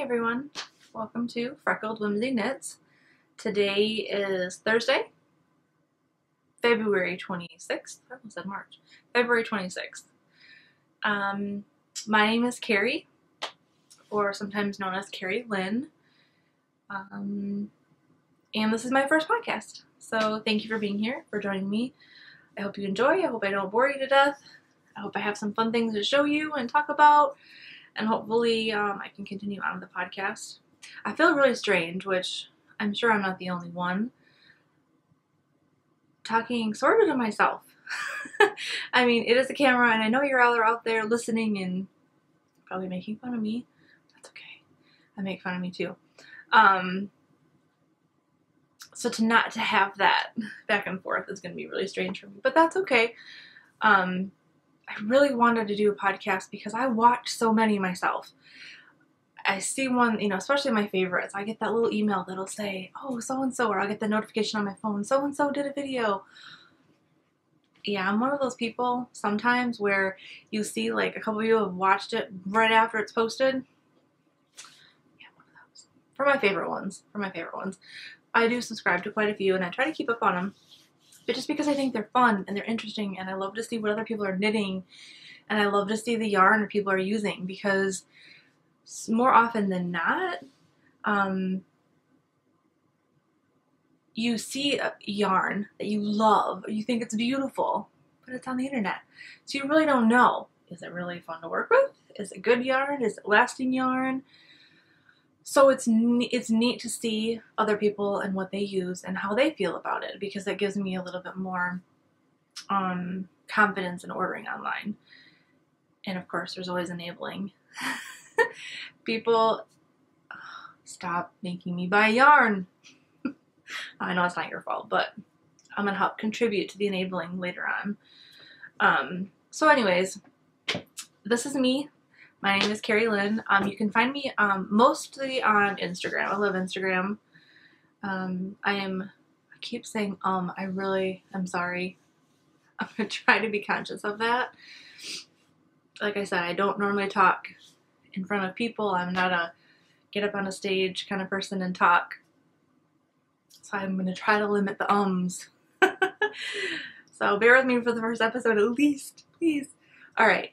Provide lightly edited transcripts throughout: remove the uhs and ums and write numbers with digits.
everyone, welcome to Freckled Whimsy Knits. Today is Thursday, February 26th. I almost said March. February 26th. My name is Carrie, or sometimes known as Carrie Lynn, and this is my first podcast. So thank you for being here, for joining me. I hope you enjoy. I hope I don't bore you to death. I hope I have some fun things to show you and talk about. And hopefully I can continue on with the podcast. I feel really strange, which I'm sure I'm not the only one, talking sort of to myself. I mean, it is a camera, and I know you're all out there listening and probably making fun of me. That's okay. I make fun of me too. So to have that back and forth is going to be really strange for me, but that's okay. I really wanted to do a podcast because I watch so many myself. I see one, especially my favorites. I get that little email that'll say, oh, so-and-so, or I'll get the notification on my phone, so-and-so did a video. Yeah, I'm one of those people sometimes where you see like a couple of you have watched it right after it's posted. Yeah, one of those. For my favorite ones. I do subscribe to quite a few and I try to keep up on them. But just because I think they're fun and they're interesting and I love to see what other people are knitting and I love to see the yarn people are using, because more often than not, you see a yarn that you love, you think it's beautiful, but it's on the internet. So you really don't know, is it really fun to work with? Is it good yarn? Is it lasting yarn? So it's neat to see other people and what they use and how they feel about it, because it gives me a little bit more confidence in ordering online. And of course, there's always enabling. People, stop making me buy yarn. I know it's not your fault, but I'm going to help contribute to the enabling later on. So anyways, this is me. My name is Carrie Lynn. You can find me mostly on Instagram. I love Instagram. I keep saying I really am sorry. I'm going to try to be conscious of that. Like I said, I don't normally talk in front of people. I'm not a get up on a stage kind of person and talk. So I'm going to try to limit the ums. So bear with me for the first episode at least, please. All right.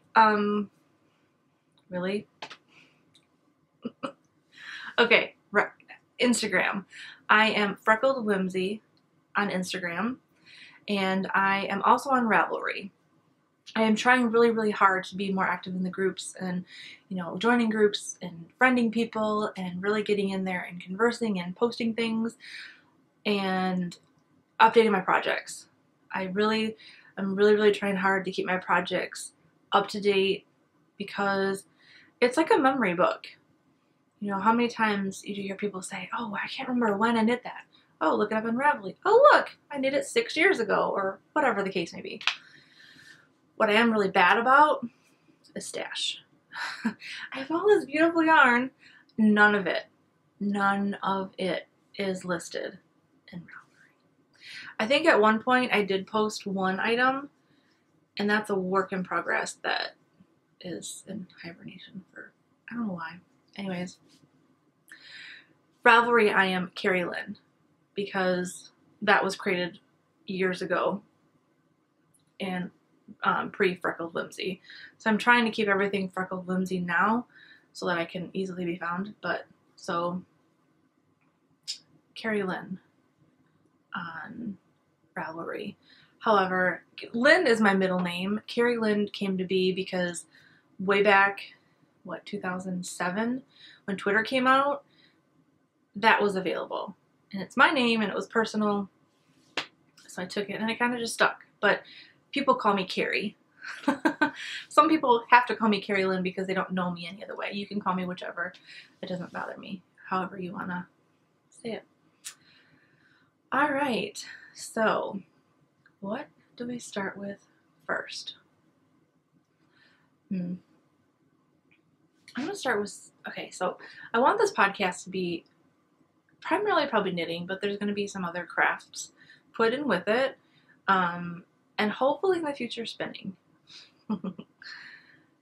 Really? Okay, Instagram. I am Freckled Whimsy on Instagram, and I am also on Ravelry. I am trying really, really hard to be more active in the groups and, joining groups and friending people and really getting in there and conversing and posting things and updating my projects. I'm really, really trying hard to keep my projects up to date, because it's like a memory book. How many times you hear people say, oh, I can't remember when I knit that. Oh, look it up in Ravelry. Oh, look, I knit it 6 years ago, or whatever the case may be. What I am really bad about is stash. I have all this beautiful yarn. None of it is listed in Ravelry. I think at one point I did post one item, and that's a work in progress that is in hibernation for, I don't know why. Anyways, Ravelry, I am Carrie Lynn, because that was created years ago and pre-Freckled Whimsy. So I'm trying to keep everything Freckled Whimsy now so that I can easily be found. But so Carrie Lynn on Ravelry. However, Lynn is my middle name. Carrie Lynn came to be because way back, 2007, when Twitter came out, that was available. And it's my name, and it was personal, so I took it, and it kind of just stuck. But people call me Carrie. Some people have to call me Carrie Lynn because they don't know me any other way. You can call me whichever. It doesn't bother me, however you want to say it. All right, so what do we start with first? I'm going to start with, okay, so I want this podcast to be primarily probably knitting, but there's going to be some other crafts put in with it, and hopefully in the future spinning.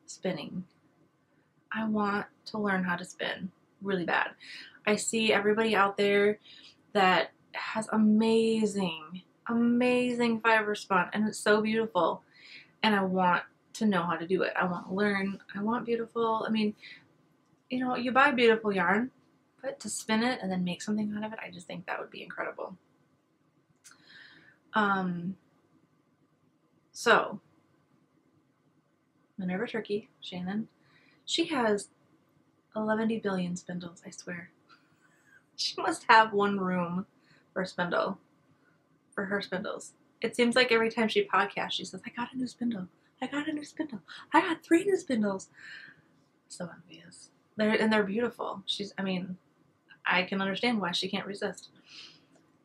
Spinning. I want to learn how to spin. really bad. I see everybody out there that has amazing, amazing fiber spun, and it's so beautiful. And I want to know how to do it. I want to learn. I want beautiful. I mean, you know, you buy beautiful yarn, but to spin it and then make something out of it, I just think that would be incredible. So Minerva Turkey, Shannon, she has 11 billion spindles, I swear. She must have one room for spindle, for her spindles. It seems like every time she podcasts, she says, I got a new spindle. I got a new spindle. I got 3 new spindles. So envious. They're beautiful. I mean, I can understand why she can't resist.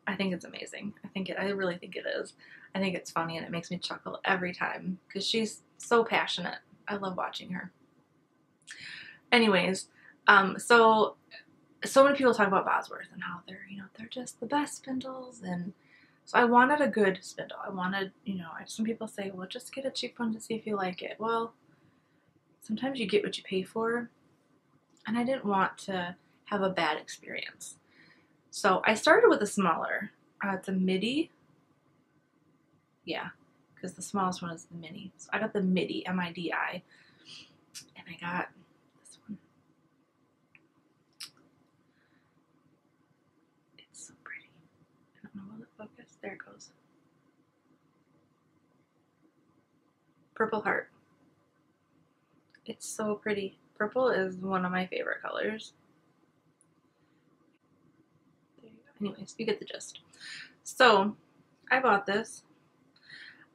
I think it's amazing. I really think it is. I think it's funny and it makes me chuckle every time because she's so passionate. I love watching her. Anyways, so many people talk about Bosworth and how they're just the best spindles, and so I wanted a good spindle. I wanted, some people say, well, just get a cheap one to see if you like it. Well, sometimes you get what you pay for, and I didn't want to have a bad experience. So I started with a smaller. It's a midi. Yeah, because the smallest one is the mini. So I got the midi, M-I-D-I, and I got this one. It's so pretty. I don't know, will it focus? There it goes. Purple heart. It's so pretty. Purple is one of my favorite colors. There you go. Anyways, you get the gist. So I bought this.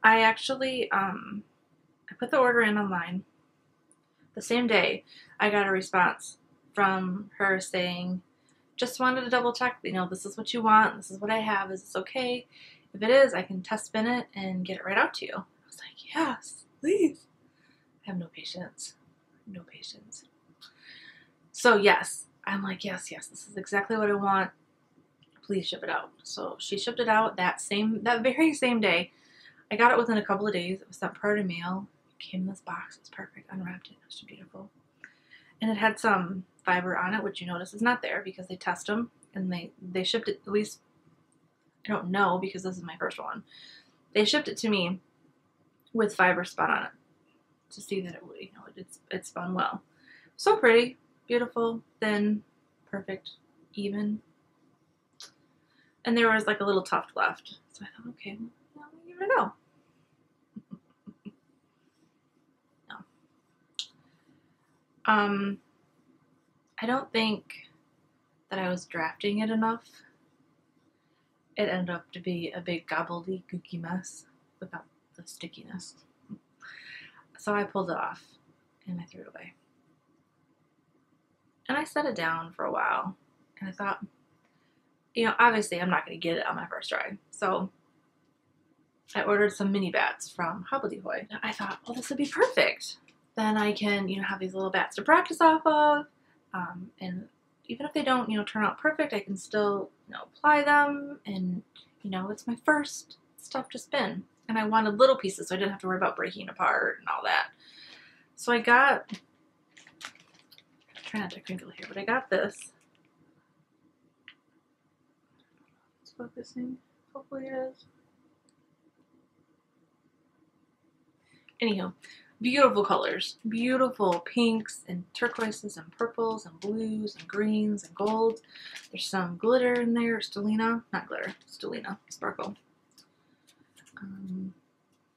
I actually, I put the order in online. The same day, I got a response from her saying, just wanted to double check, this is what you want, this is what I have, is this okay? If it is, I can test spin it and get it right out to you. I was like, yes, please. I have no patience. No patience. So yes, I'm like, yes, this is exactly what I want. Please ship it out. So she shipped it out that very same day. I got it within a couple of days. It was sent prior to mail. It came in this box. It was perfect. Unwrapped it. It was beautiful. And it had some fiber on it, which you notice is not there because they test them. And they shipped it, at least, I don't know because this is my first one. They shipped it to me with fiber spun on it to see that it spun well. So pretty, beautiful, thin, perfect, even. And there was like a little tuft left. So I thought, okay, well, give it a go. I don't think that I was drafting it enough. It ended up to be a big gobbledygooky mess without the stickiness. So I pulled it off and I threw it away. And I set it down for a while and I thought, obviously I'm not going to get it on my first try. So I ordered some mini bats from Hobbledehoy. I thought, well, this would be perfect. Then I can, have these little bats to practice off of. And even if they don't, turn out perfect, I can still, apply them. And, it's my first stuff to spin. And I wanted little pieces so I didn't have to worry about breaking apart and all that. So I got, I'm trying not to crinkle here, but I got this. It's focusing. Hopefully it is. Anyhow, beautiful colors. Beautiful pinks and turquoises and purples and blues and greens and golds. There's some glitter in there. Stellina. Not glitter. Stellina. Sparkle.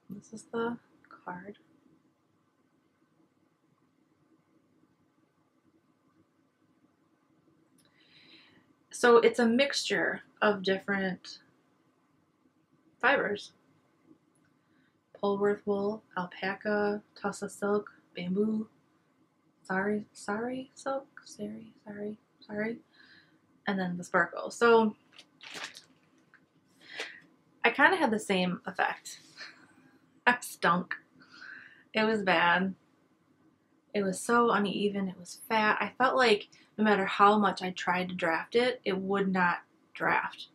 This is the card. So it's a mixture of different fibers. Polworth wool, alpaca, tussa silk, bamboo, sari silk, sari, and then the sparkle. So I kind of had the same effect. I stunk. It was bad. It was so uneven. It was fat. I felt like no matter how much I tried to draft it, it would not draft.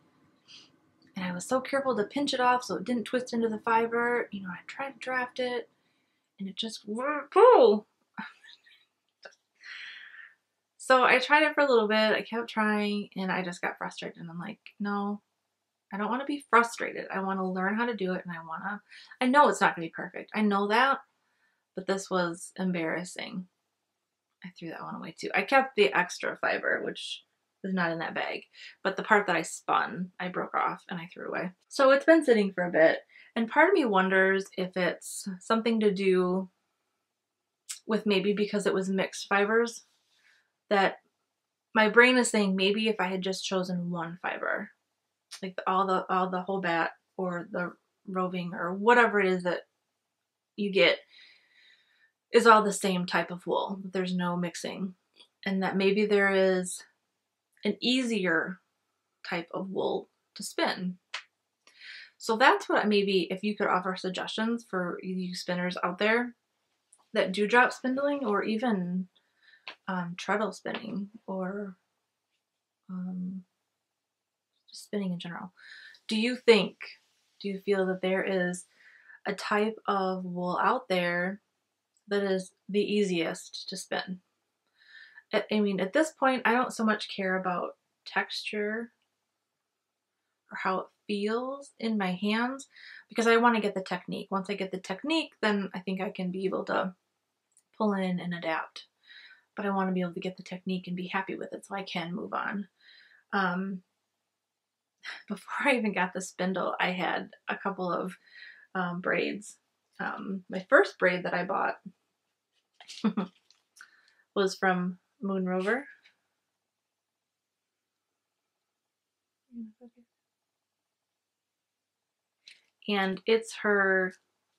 And I was so careful to pinch it off so it didn't twist into the fiber. I tried to draft it and it just wouldn't pull. So I tried it for a little bit. I kept trying and I just got frustrated. And I'm like, no, I don't want to be frustrated. I want to learn how to do it. And I know it's not going to be perfect. I know that, but this was embarrassing. I threw that one away too. I kept the extra fiber, which is not in that bag, but the part that I spun, I broke off and I threw away. So it's been sitting for a bit. And part of me wonders if it's something to do with maybe because it was mixed fibers, that my brain is saying maybe if I had just chosen one fiber, like all the whole bat or the roving or whatever it is that you get is all the same type of wool. There's no mixing. And that maybe there is an easier type of wool to spin. So that's what maybe if you could offer suggestions for you spinners out there that do drop spindling or even treadle spinning or just spinning in general. Do you feel that there is a type of wool out there that is the easiest to spin? I mean, at this point, I don't so much care about texture or how it feels in my hands because I want to get the technique. Once I get the technique, then I think I can be able to pull in and adapt. But I want to be able to get the technique and be happy with it so I can move on. Before I even got the spindle, I had a couple of braids. My first braid that I bought was from Moon Rover. And it's her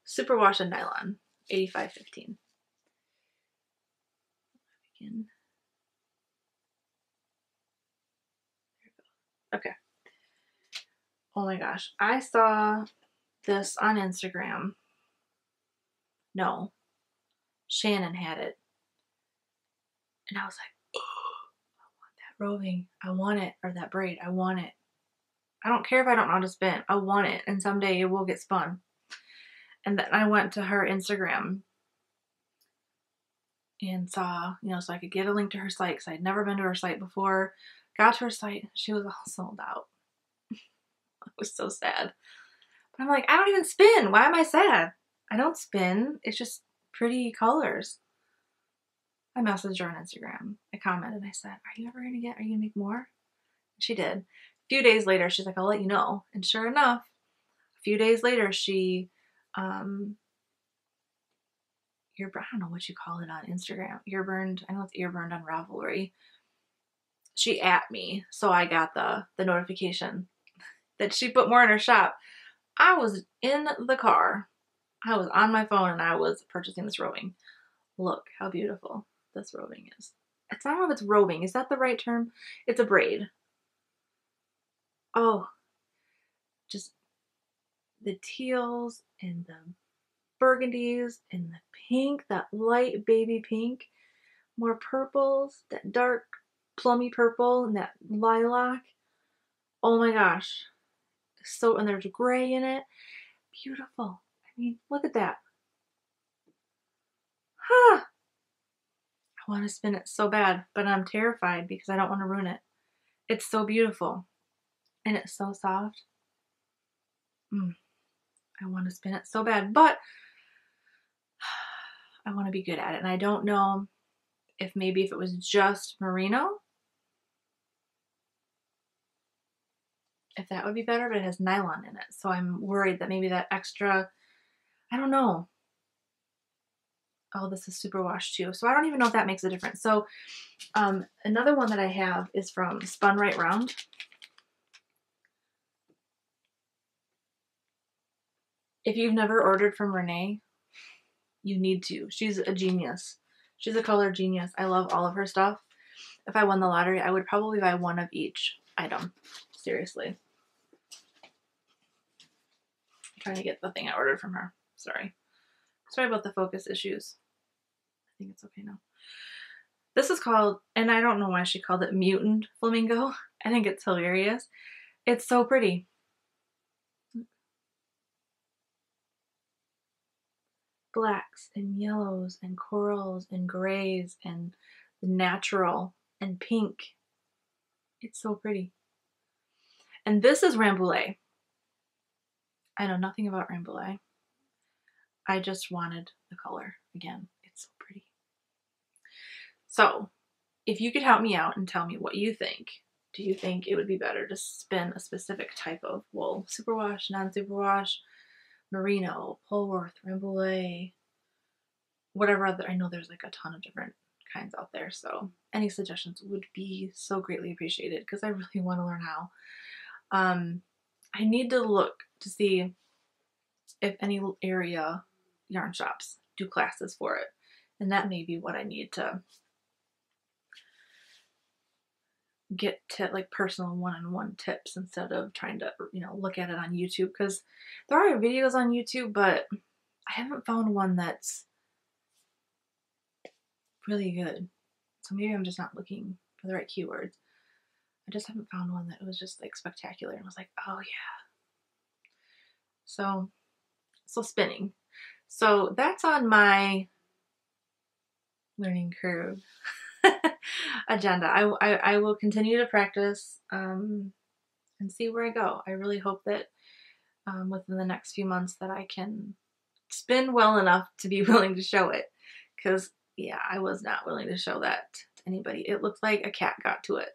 superwash and nylon 8515. Okay. Oh my gosh. I saw this on Instagram. No. Shannon had it. And I was like, oh, I want that roving. I want it. Or that braid. I want it. I don't care if I don't know how to spin. I want it. And someday it will get spun. And then I went to her Instagram and saw, so I could get a link to her site because I'd never been to her site before. Got to her site. She was all sold out. I was so sad. But I'm like, I don't even spin. Why am I sad? I don't spin. It's just pretty colors. I messaged her on Instagram. I commented. I said, are you going to make more? She did. A few days later, she's like, I'll let you know. And sure enough, a few days later, she, I don't know what you call it on Instagram. Earburned. I know it's earburned on Ravelry. She at me. So I got the notification that she put more in her shop. I was in the car. I was on my phone and I was purchasing this roving. Look how beautiful this roving is. I don't know if it's roving. Is that the right term? It's a braid. Oh, just the teals and the burgundies and the pink, that light baby pink, more purples, that dark plummy purple and that lilac. Oh my gosh. And there's gray in it. Beautiful. I mean, look at that. Huh. I want to spin it so bad, but I'm terrified because I don't want to ruin it. It's so beautiful. And it's so soft. I want to spin it so bad, but I want to be good at it. And I don't know if maybe if it was just merino, if that would be better, but it has nylon in it. So I'm worried that maybe that extra, I don't know. Oh, this is superwash too. So I don't even know if that makes a difference. So another one that I have is from Spun Right Round. If you've never ordered from Renee, you need to. She's a genius. She's a color genius. I love all of her stuff. If I won the lottery, I would probably buy one of each item. Seriously. I'm trying to get the thing I ordered from her. Sorry. Sorry about the focus issues. I think it's okay now. This is called, and I don't know why she called it Mutant Flamingo. I think it's hilarious. It's so pretty. Blacks and yellows and corals and grays and the natural and pink. It's so pretty. And this is Rambouillet. I know nothing about Rambouillet. I just wanted the color. Again, it's so pretty. So, if you could help me out and tell me what you think. Do you think it would be better to spin a specific type of wool? Superwash, non-superwash, merino, Polworth, Rambouillet, whatever other, I know there's like a ton of different kinds out there, so any suggestions would be so greatly appreciated because I really want to learn how. I need to look to see if any area yarn shops do classes for it, and that may be what I need to get to, like personal one-on-one tips instead of trying to, you know, look at it on YouTube, because there are videos on YouTube, but I haven't found one that's really good. So maybe I'm just not looking for the right keywords. I just haven't found one that was just like spectacular and was like, oh yeah. So spinning. So that's on my learning curve agenda. I will continue to practice and see where I go. I really hope that within the next few months that I can spin well enough to be willing to show it, because yeah, I was not willing to show that to anybody. It looked like a cat got to it.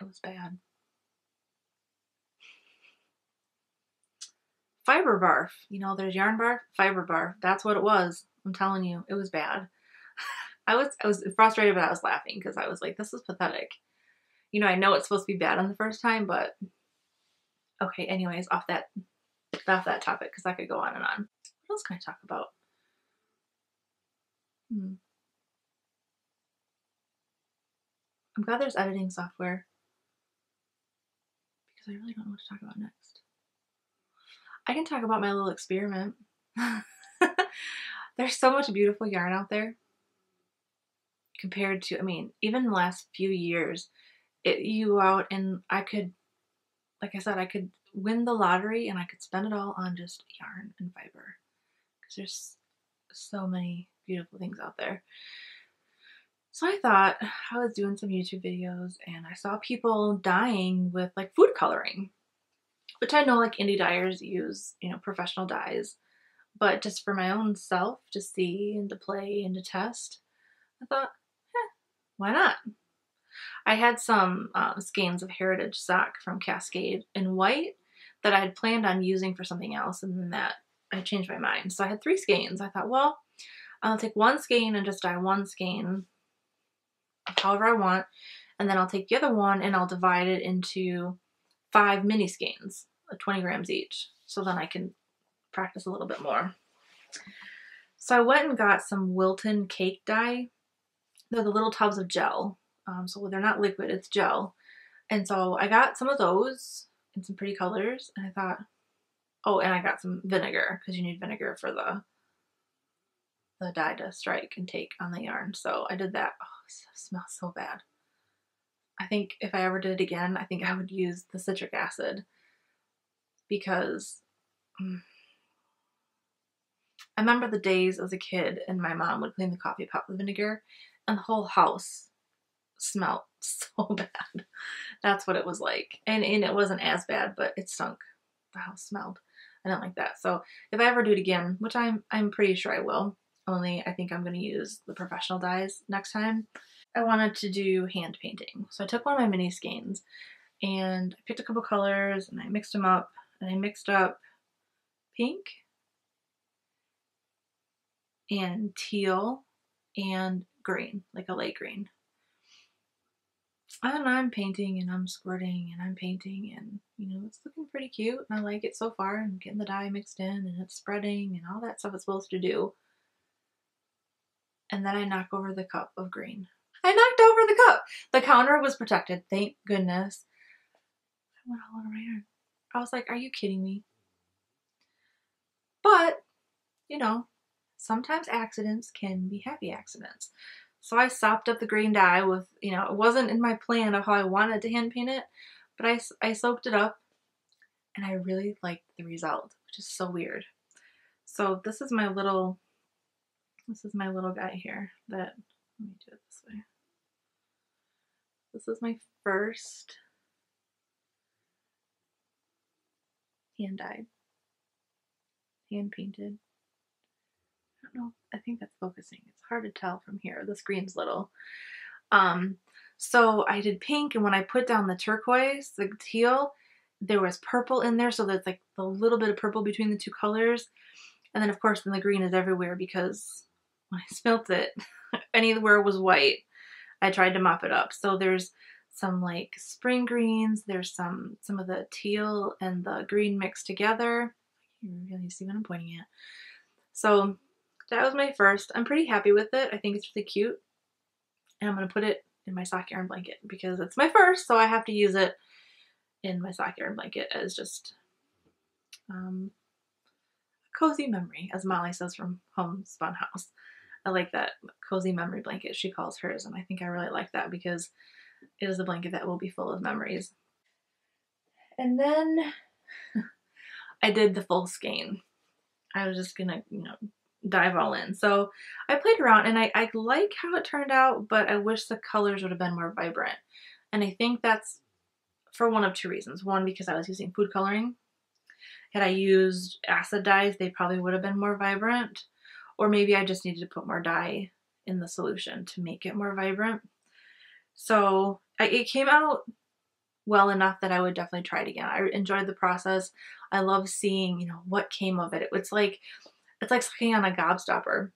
It was bad. Fiber barf. You know, there's yarn barf, fiber barf. That's what it was. I'm telling you, it was bad. I was frustrated, but I was laughing because I was like, this is pathetic. You know, I know it's supposed to be bad on the first time, but okay, anyways, off that topic, because I could go on and on. What else can I talk about? I'm glad there's editing software because I really don't know what to talk about next. I can talk about my little experiment. There's so much beautiful yarn out there compared to, I mean, even in the last few years, you go out and I could, like I said, I could win the lottery and I could spend it all on just yarn and fiber because there's so many beautiful things out there. So I thought, I was doing some YouTube videos and I saw people dyeing with like food coloring, which I know like indie dyers use, you know, professional dyes, but just for my own self to see and to play and to test, I thought, why not? I had some skeins of Heritage sock from Cascade in white that I had planned on using for something else, and then that I changed my mind. So I had 3 skeins. I thought, well, I'll take 1 skein and just dye 1 skein however I want, and then I'll take the other one and I'll divide it into 5 mini skeins, 20 grams each, so then I can practice a little bit more. So I went and got some Wilton cake dye. They're the little tubs of gel, so they're not liquid, it's gel. And so I got some of those in some pretty colors, and I thought, oh, and I got some vinegar because you need vinegar for the dye to strike and take on the yarn. So I did that. Oh, it smells so bad. I think if I ever did it again, I think I would use the citric acid because I remember the days as a kid and my mom would clean the coffee pot with vinegar and the whole house smelled so bad. That's what it was like. And it wasn't as bad, but it stunk. The house smelled. I don't like that. So if I ever do it again, which I'm pretty sure I will, only I think I'm going to use the professional dyes next time, I wanted to do hand painting. So I took one of my mini skeins and I picked a couple colors and I mixed them up, and I mixed up pink and teal and green, like a light green. And I'm painting and I'm squirting and I'm painting, and you know, it's looking pretty cute and I like it so far. I'm getting the dye mixed in and it's spreading and all that stuff it's supposed to do. And then I knock over the cup of green. I knocked over the cup. The counter was protected, thank goodness. I went all around. I was like, are you kidding me? But, you know, sometimes accidents can be happy accidents. So I sopped up the green dye with, you know, it wasn't in my plan of how I wanted to hand paint it, but I soaked it up and I really liked the result, which is so weird. So this is my little guy here that Let me do it this way. This is my first hand dyed, hand painted. I don't know, I think that's focusing. It's hard to tell from here. The screen's little. So I did pink, and when I put down the turquoise, the teal, there was purple in there, so there's like a little bit of purple between the two colors. And then of course then the green is everywhere because when I spilt it, anywhere was white, I tried to mop it up. So there's some like spring greens, there's some of the teal and the green mixed together. You really see what I'm pointing at. So that was my first. I'm pretty happy with it. I think it's really cute. And I'm going to put it in my sock yarn blanket because it's my first, so I have to use it in my sock yarn blanket as just a cozy memory, as Molly says from Homespun House. I like that cozy memory blanket, she calls hers, and I think I really like that because it is a blanket that will be full of memories. And then I did the full skein. I was just gonna, dive all in. So I played around, and I like how it turned out, but I wish the colors would have been more vibrant. And I think that's for one of two reasons. One, because I was using food coloring. Had I used acid dyes, they probably would have been more vibrant. Or maybe I just needed to put more dye in the solution to make it more vibrant. So it came out well enough that I would definitely try it again. I enjoyed the process. I love seeing, what came of it. It's like sucking on a gobstopper.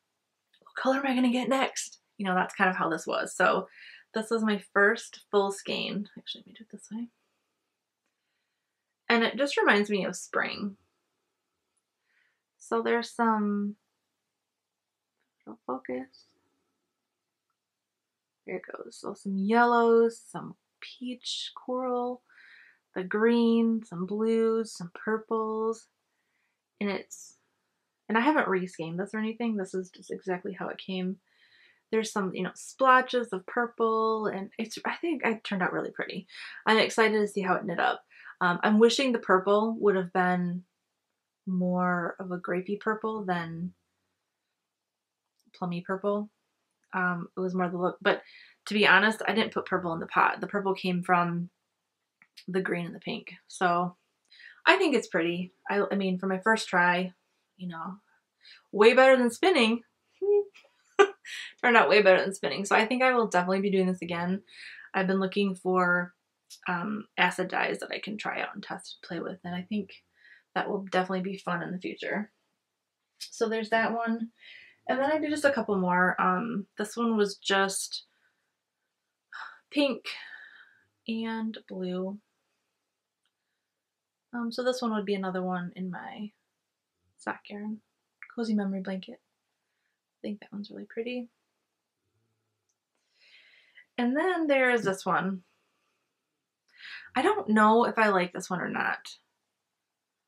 What color am I going to get next? That's kind of how this was. So this was my first full skein. Actually, let me do it this way. And it just reminds me of spring. So there's some, focus. There it goes. So some yellows, some peach coral, the green, some blues, some purples. And I haven't reskeined this or anything. This is just exactly how it came. There's some, splotches of purple, and I think it turned out really pretty. I'm excited to see how it knit up. I'm wishing the purple would have been more of a grapey purple than plummy purple. It was more the look, but to be honest, I didn't put purple in the pot. The purple came from the green and the pink. So I think it's pretty. I mean, for my first try, way better than spinning. Turned out way better than spinning. So I think I will definitely be doing this again. I've been looking for acid dyes that I can try out and test and play with, and I think that will definitely be fun in the future. So there's that one. And then I did just a couple more. This one was just pink and blue. So this one would be another one in my sock yarn cozy memory blanket. I think that one's really pretty. And then there's this one. I don't know if I like this one or not.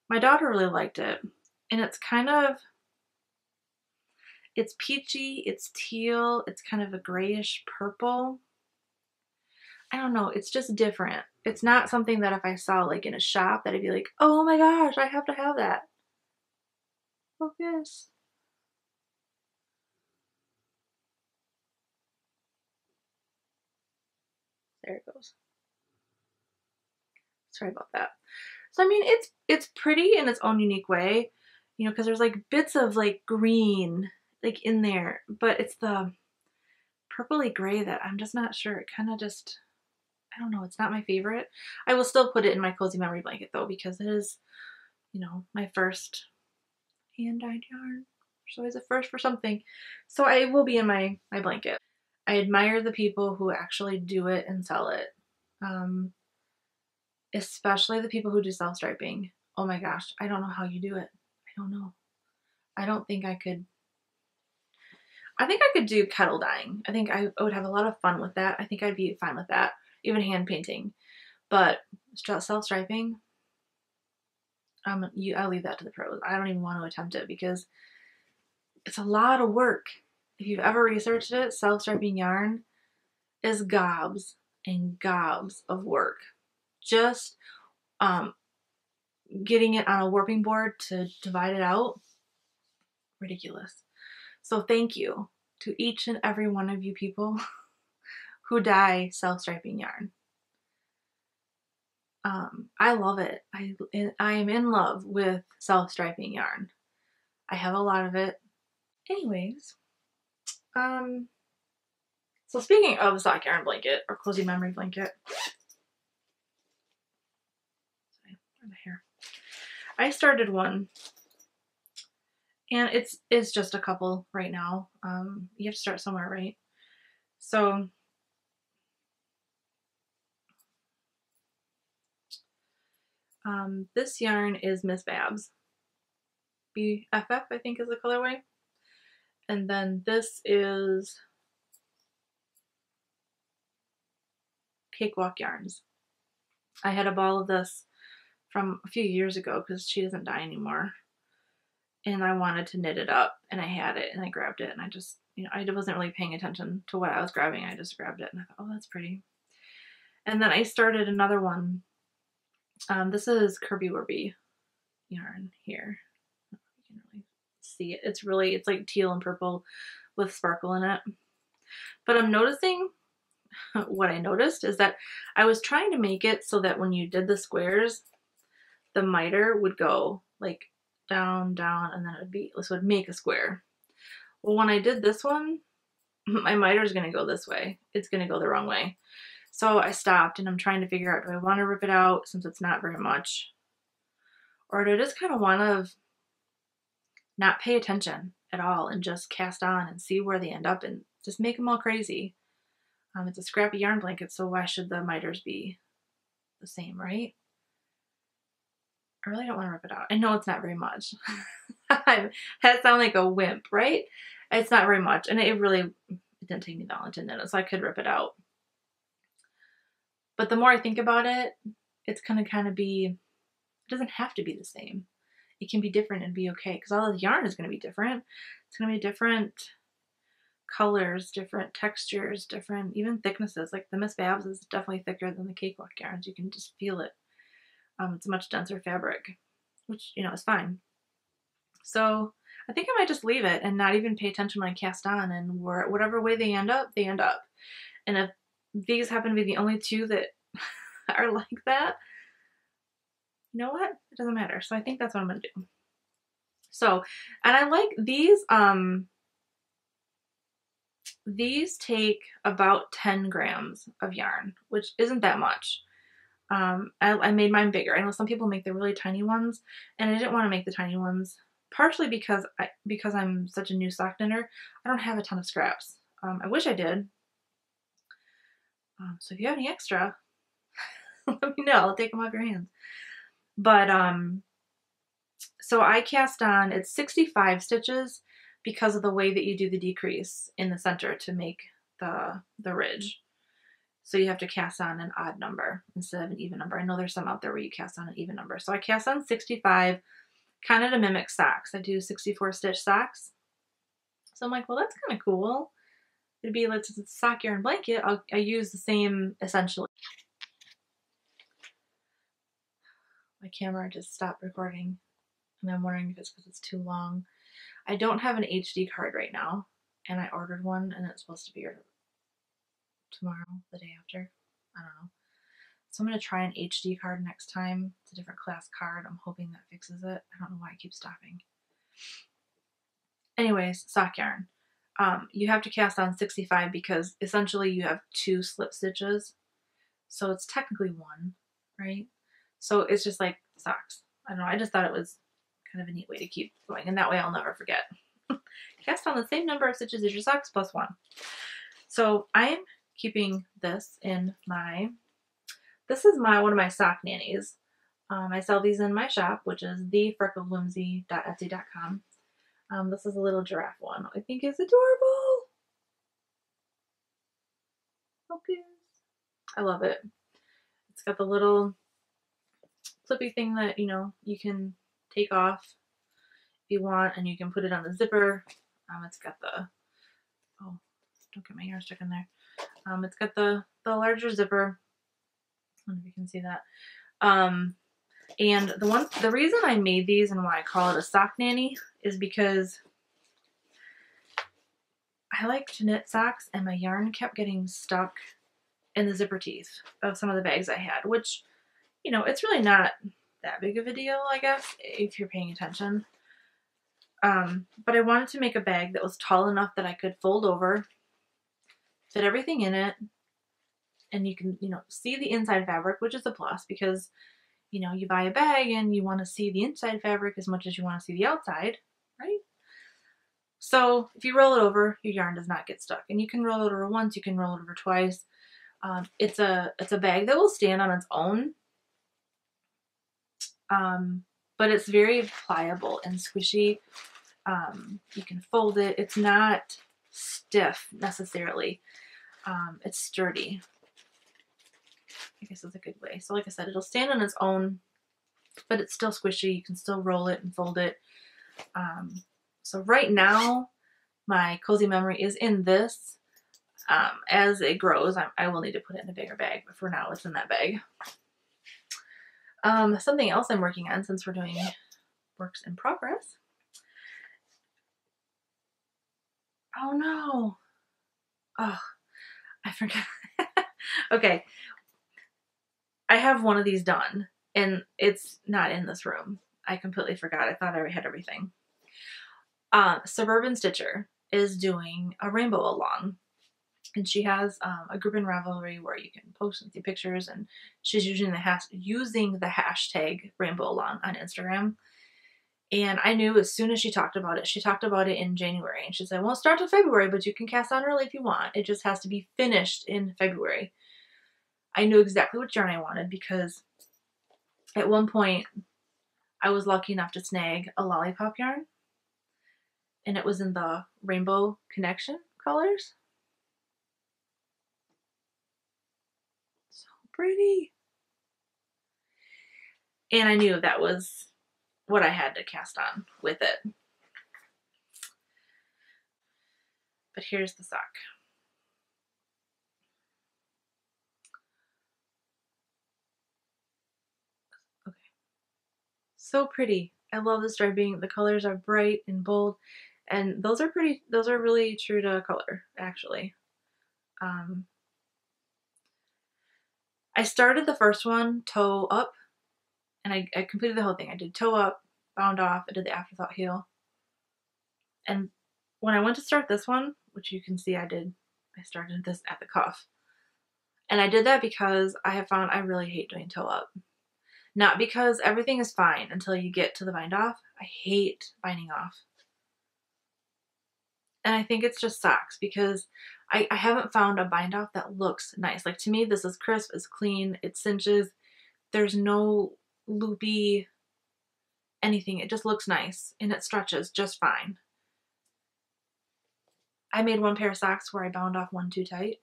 My daughter really liked it, and it's peachy, it's teal, it's kind of a grayish purple. I don't know, it's just different. It's not something that if I saw like in a shop that I'd be like, oh my gosh, I have to have that. Focus. There it goes. Sorry about that. So I mean, it's pretty in its own unique way, because there's like bits of like green like in there, but it's the purpley gray that I'm just not sure. It kind of just, I don't know, it's not my favorite. I will still put it in my cozy memory blanket though, because it is, my first hand-dyed yarn. There's always a first for something. So I will be in my blanket. I admire the people who actually do it and sell it. Especially the people who do self-striping. Oh my gosh, I don't know how you do it. I don't know. I don't think I could. I think I could do kettle dyeing. I think I would have a lot of fun with that. I think I'd be fine with that. Even hand painting. But self-striping, I'll leave that to the pros. I don't even want to attempt it because it's a lot of work. If you've ever researched it, self-striping yarn is gobs and gobs of work. Just getting it on a warping board to divide it out, ridiculous. So thank you to each and every one of you people who dye self-striping yarn. I love it. I am in love with self-striping yarn. I have a lot of it. Anyways, so speaking of sock yarn blanket or cozy memory blanket, sorry, where's the hair? I started one, and it's just a couple right now. You have to start somewhere, right? So this yarn is Miss Babs. BFF, I think is the colorway. And then this is Cakewalk Yarns. I had a ball of this from a few years ago because she doesn't dye anymore. And I wanted to knit it up, and I had it, and I grabbed it, and I just, you know, I wasn't really paying attention to what I was grabbing. I just grabbed it, and I thought, oh, that's pretty. And then I started another one. This is Kirby Werby yarn here. You can really see it. It's like teal and purple with sparkle in it. But I'm noticing, what I noticed is that I was trying to make it so that when you did the squares, the miter would go like down, down, and then this would make a square. Well, when I did this one, my miter is going to go this way. It's going to go the wrong way. So I stopped, and I'm trying to figure out, do I want to rip it out since it's not very much? Or do I just kind of want to not pay attention at all and just cast on and see where they end up and just make them all crazy? It's a scrappy yarn blanket, so why should the miters be the same, right? I really don't want to rip it out. I know it's not very much. That sounds like a wimp, right? It's not very much, and it didn't take me that long to knit it, so I could rip it out. But the more I think about it, it's gonna kind of be, it doesn't have to be the same. It can be different and be okay, because all the yarn is gonna be different. It's gonna be different colors, different textures, different even thicknesses. Like the Miss Babs is definitely thicker than the Cakewalk yarns. You can just feel it. It's a much denser fabric, which, you know, is fine. So I think I might just leave it and not even pay attention when I cast on, and whatever way they end up, they end up. And if these happen to be the only two that are like that, you know what? It doesn't matter. So I think that's what I'm going to do. So, and I like these take about 10 grams of yarn, which isn't that much. I made mine bigger. I know some people make the really tiny ones, and I didn't want to make the tiny ones, partially because I'm such a new sock knitter. I don't have a ton of scraps. I wish I did. So if you have any extra, let me know. I'll take them off your hands. But so I cast on, it's 65 stitches because of the way that you do the decrease in the center to make the ridge. So you have to cast on an odd number instead of an even number. I know there's some out there where you cast on an even number. So I cast on 65, kind of to mimic socks. I do 64 stitch socks. So I'm like, well, that's kind of cool. It'd be like, it's a sock yarn blanket, I use the same essentially. My camera just stopped recording, and I'm wondering if it's because it's too long. I don't have an HD card right now, and I ordered one, and it's supposed to be here tomorrow, the day after. I don't know. So I'm going to try an HD card next time. It's a different class card. I'm hoping that fixes it. I don't know why I keep stopping. Anyways, sock yarn. You have to cast on 65 because essentially you have 2 slip stitches. So it's technically 1, right? So it's just like socks. I don't know. I just thought it was kind of a neat way to keep going. And that way I'll never forget. Cast on the same number of stitches as your socks plus 1. So I'm keeping this in this is one of my sock nannies. I sell these in my shop, which is thefreckledwhimsy.etsy.com. This is a little giraffe one. I think it's adorable. Focus. I love it. It's got the little flippy thing that, you know, you can take off if you want, and you can put it on the zipper. It's got the, oh, don't get my hair stuck in there. It's got the larger zipper. I don't know if you can see that. And the reason I made these and why I call it a sock nanny is because I like to knit socks, and my yarn kept getting stuck in the zipper teeth of some of the bags I had, which, you know, it's really not that big of a deal, I guess, if you're paying attention. But I wanted to make a bag that was tall enough that I could fold over, fit everything in it, and you can, you know, see the inside fabric, which is a plus because, you know, you buy a bag and you want to see the inside fabric as much as you want to see the outside, right? So if you roll it over, your yarn does not get stuck. And you can roll it over once, you can roll it over twice. It's a bag that will stand on its own, but it's very pliable and squishy. You can fold it. It's not stiff necessarily. It's sturdy, I guess is a good way. So like I said, it'll stand on its own, but it's still squishy. You can still roll it and fold it. So right now, my cozy memory is in this. As it grows, I will need to put it in a bigger bag, but for now it's in that bag. Something else I'm working on, since we're doing works in progress. Oh no. Oh, I forgot. Okay. I have one of these done, and it's not in this room. I completely forgot. I thought I had everything. Suburban Stitcher is doing a rainbow along, and she has a group in Ravelry where you can post and see pictures, and she's using the hashtag rainbow along on Instagram. And I knew as soon as she talked about it in January, and she said, it won't start till February, but you can cast on early if you want. It just has to be finished in February. I knew exactly what yarn I wanted because at one point I was lucky enough to snag a lollipop yarn, and it was in the Rainbow Connection colors. So pretty. And I knew that was what I had to cast on with it. But here's the sock. Okay. So pretty. I love the striping. The colors are bright and bold. And those are pretty, those are really true to color, actually. I started the first one toe up, and I completed the whole thing. I did toe up, bound off, I did the afterthought heel. And when I went to start this one, which you can see I started this at the cuff. And I did that because I have found I really hate doing toe up. Not because everything is fine until you get to the bind off. I hate binding off. And I think it's just socks because I haven't found a bind off that looks nice. Like, to me, this is crisp, it's clean, it cinches. There's no loopy anything. It just looks nice and it stretches just fine. I made one pair of socks where I bound off one too tight.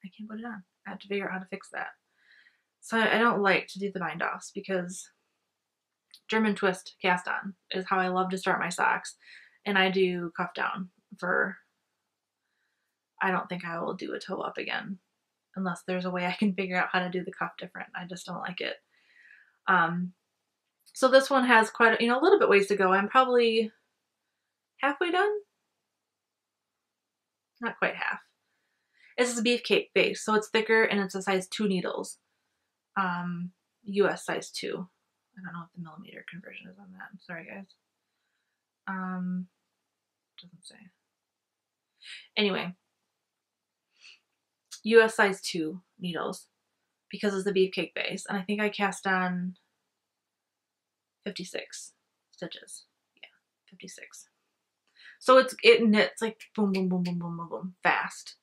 I can't put it on. I have to figure out how to fix that. So I don't like to do the bind offs because German twist cast on is how I love to start my socks. And I do cuff down for, I don't think I will do a toe up again unless there's a way I can figure out how to do the cuff different. I just don't like it. So this one has quite a little bit ways to go. I'm probably halfway done. Not quite half. It's a beefcake base, so it's thicker and it's a size 2 needles. US size 2. I don't know what the millimeter conversion is on that. I'm sorry, guys. Doesn't say. Anyway, US size 2 needles because it's the beefcake base, and I think I cast on 56 stitches. Yeah, 56. So it knits like boom, boom, boom, boom, boom, boom, boom, fast.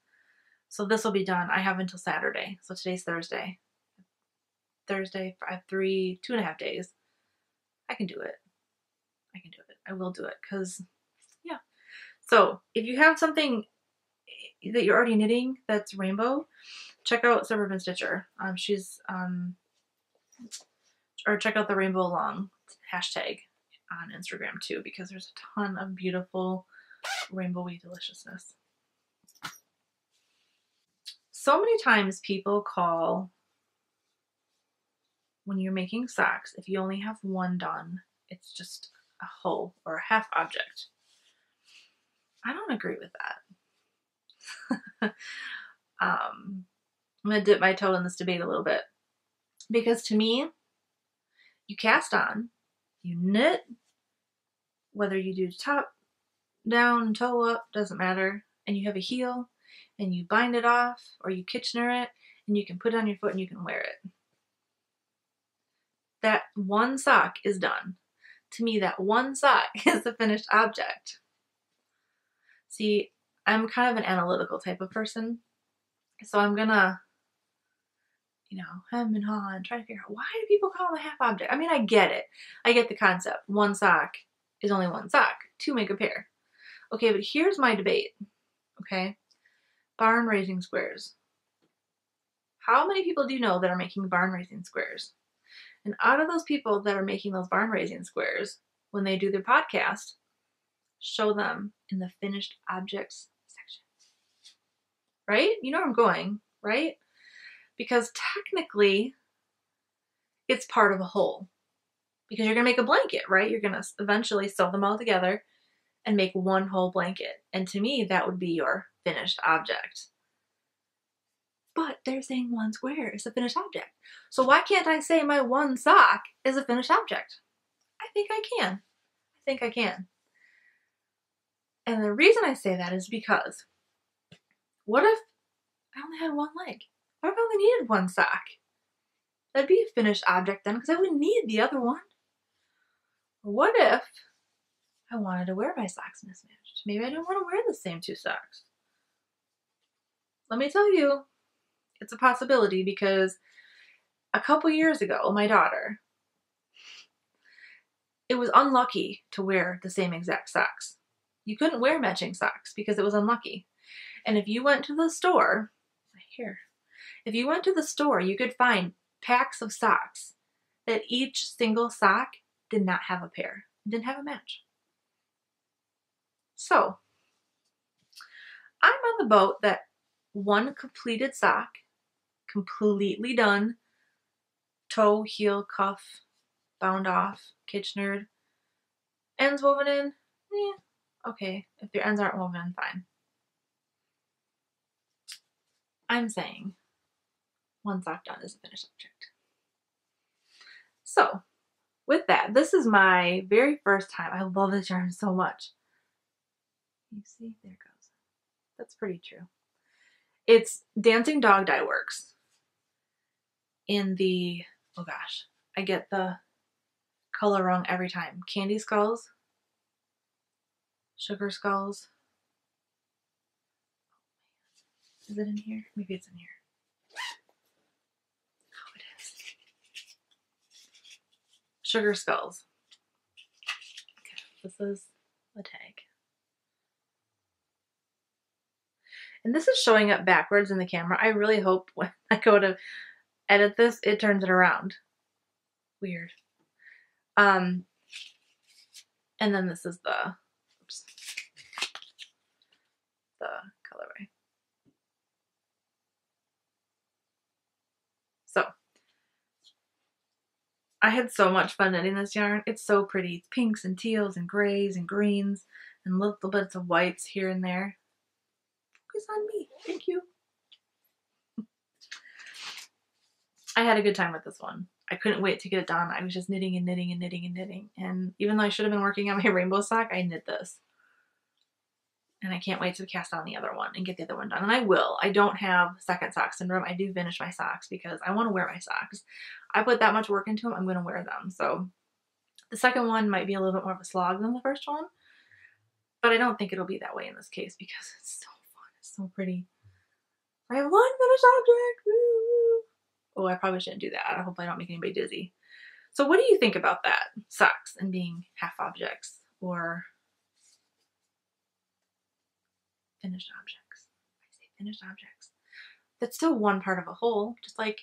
So this will be done. I have until Saturday. So today's Thursday. Thursday, I have 2.5 days. I can do it. I can do it. I will do it because, yeah. So if you have something that you're already knitting that's rainbow, check out Suburban Stitcher. Or check out the Rainbow Along hashtag on Instagram too, because there's a ton of beautiful rainbowy deliciousness. So many times people call, when you're making socks, if you only have one done, it's just a whole or a half object. I don't agree with that. I'm going to dip my toe in this debate a little bit. Because to me, you cast on, you knit, whether you do top, down, toe up, doesn't matter, and you have a heel, and you bind it off, or you Kitchener it, and you can put it on your foot and you can wear it. That one sock is done. To me, that one sock is the finished object. See, I'm kind of an analytical type of person, so I'm gonna, hem and haw and try to figure out, why do people call them a half object? I mean, I get it. I get the concept. One sock is only one sock. Two make a pair. Okay, but here's my debate. Okay, barn raising squares. How many people do you know that are making barn raising squares? And out of those people that are making those barn raising squares, when they do their podcast, show them in the finished objects section. Right? You know where I'm going, right? Because technically, it's part of a whole. Because you're going to make a blanket, right? You're going to eventually sew them all together and make one whole blanket. And to me, that would be your finished object. But they're saying one square is a finished object. So why can't I say my one sock is a finished object? I think I can. And the reason I say that is because, what if I only had one leg? What if I only needed one sock? That'd be a finished object then, because I wouldn't need the other one. Or what if I wanted to wear my socks mismatched? Maybe I don't want to wear the same two socks. Let me tell you, it's a possibility, because a couple years ago, my daughter, it was unlucky to wear the same exact socks. You couldn't wear matching socks because it was unlucky. And if you went to the store, if you went to the store, you could find packs of socks that each single sock did not have a pair, didn't have a match. So, I'm on the boat that one completed sock, completely done, toe, heel, cuff, bound off, Kitchenered, ends woven in, okay, if your ends aren't woven in, fine. I'm saying one sock done is a finished object. So, with that, this is my very first time. I love this yarn so much. You see? There it goes. That's pretty true. It's Dancing Dog Dye Works in the, oh gosh, I get the color wrong every time. Candy Skulls, Sugar Skulls. Is it in here? Maybe it's in here. Oh, it is. Sugar Skulls. Okay, this is the tag. And this is showing up backwards in the camera. I really hope when I go to edit this, it turns it around. Weird. And then this is the, oops, the colorway. So, I had so much fun knitting this yarn. It's so pretty. It's pinks and teals and grays and greens and little bits of whites here and there. Focus on me. Thank you. I had a good time with this one. I couldn't wait to get it done. I was just knitting and knitting and knitting and knitting. And even though I should have been working on my rainbow sock, I knit this. And I can't wait to cast on the other one and get the other one done. And I will. I don't have second sock syndrome. I do finish my socks because I want to wear my socks. I put that much work into them, I'm going to wear them. So the second one might be a little bit more of a slog than the first one. But I don't think it'll be that way in this case because it's so fun. It's so pretty. I have one finished object. Woo! Oh, I probably shouldn't do that. I hope I don't make anybody dizzy. So what do you think about that? Socks and being half objects or finished objects. I say finished objects. That's still one part of a whole, just like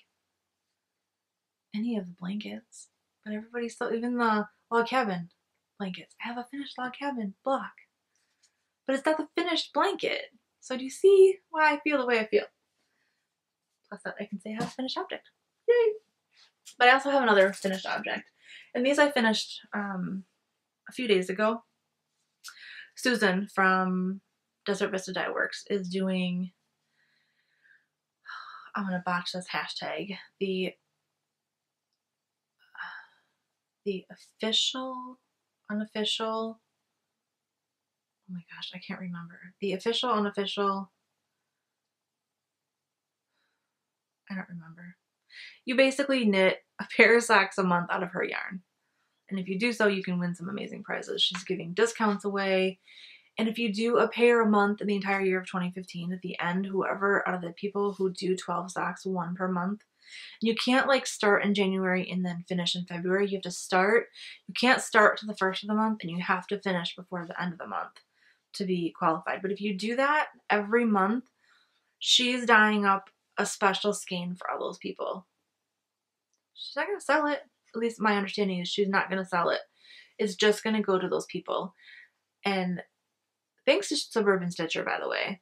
any of the blankets. But everybody's still, even the log cabin blankets. I have a finished log cabin block. But it's not the finished blanket. So do you see why I feel the way I feel? Plus that I can say I have a finished object. Yay! But I also have another finished object. And these I finished a few days ago. Susan from Desert Vista Dye Works is doing, I'm going to botch this hashtag, the official, unofficial, oh my gosh, I can't remember. The official, unofficial, I don't remember. You basically knit a pair of socks a month out of her yarn. And if you do so, you can win some amazing prizes. She's giving discounts away. And if you do a pair a month in the entire year of 2015, at the end, whoever out of the people who do 12 socks, one per month, you can't like start in January and then finish in February. You have to start, you can't start to the first of the month, and you have to finish before the end of the month to be qualified. But if you do that every month, she's dyeing up a special skein for all those people. She's not going to sell it. At least my understanding is she's not going to sell it. It's just going to go to those people. And thanks to Suburban Stitcher, by the way,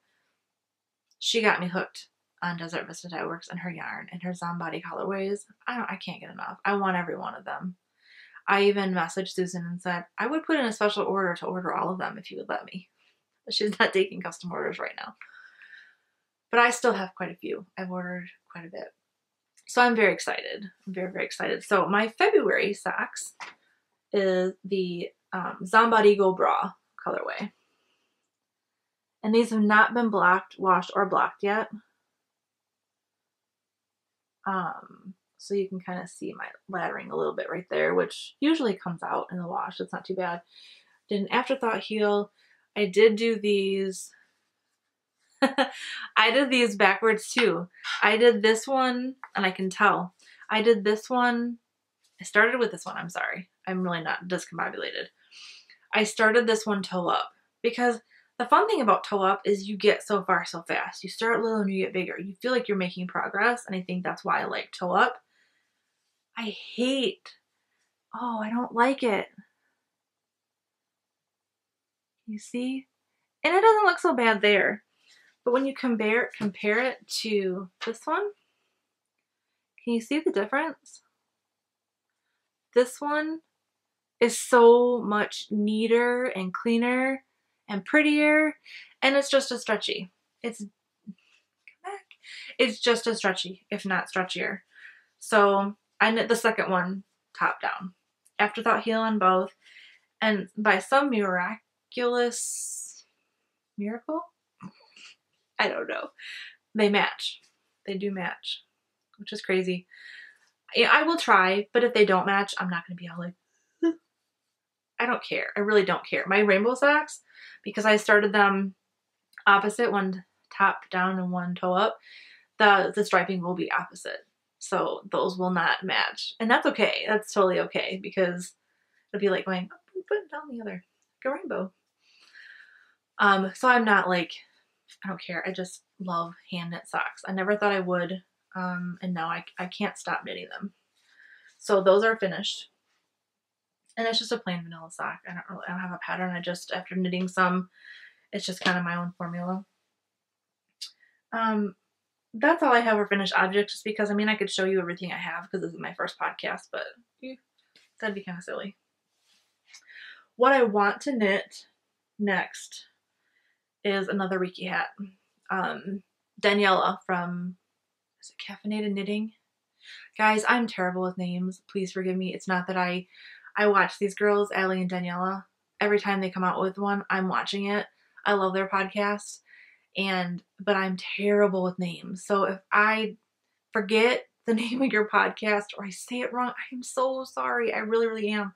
she got me hooked on Desert Vista Dye Works and her yarn and her Zombody colorways. I can't get enough. I want every one of them. I even messaged Susan and said, I would put in a special order to order all of them if you would let me. But she's not taking custom orders right now. But I still have quite a few. I've ordered quite a bit. So I'm very excited. I'm very, very excited. So my February socks is the Zombody Go Bra colorway. And these have not been washed or blocked yet. So you can kind of see my laddering a little bit right there, which usually comes out in the wash. It's not too bad. Did an afterthought heel. I did do these. I did these backwards too. I did this one, and I can tell. I did this one. I started with this one. I'm sorry. I'm really not discombobulated. I started this one toe up because the fun thing about toe up is you get so far so fast. You start little and you get bigger. You feel like you're making progress, and I think that's why I like toe up. I don't like it. You see? And it doesn't look so bad there. But when you compare it to this one, can you see the difference? This one is so much neater and cleaner and prettier, and it's just as stretchy. It's just as stretchy, if not stretchier. So I knit the second one top down. Afterthought heel on both, and by some miraculous miracle, I don't know, they match. They do match, which is crazy. I will try, but if they don't match, I'm not going to be all like, I don't care. I really don't care. My rainbow socks, because I started them opposite, one top down and one toe up, the striping will be opposite. So those will not match. And that's okay. That's totally okay, because it'll be like going up and put down the other, like a rainbow. So I'm not like, I don't care. I just love hand knit socks. I never thought I would. And now I can't stop knitting them. So those are finished. And it's just a plain vanilla sock. I don't have a pattern. I just, after knitting some, it's just kind of my own formula. That's all I have for finished objects, just because, I mean, I could show you everything I have because this is my first podcast, but that'd be kind of silly. What I want to knit next is another Reiki hat. Daniela from, is it Caffeinated Knitting? Guys, I'm terrible with names. Please forgive me. It's not that I watch these girls, Allie and Daniela. Every time they come out with one, I'm watching it. I love their podcast, but I'm terrible with names. So if I forget the name of your podcast or I say it wrong, I'm so sorry. I really, really am.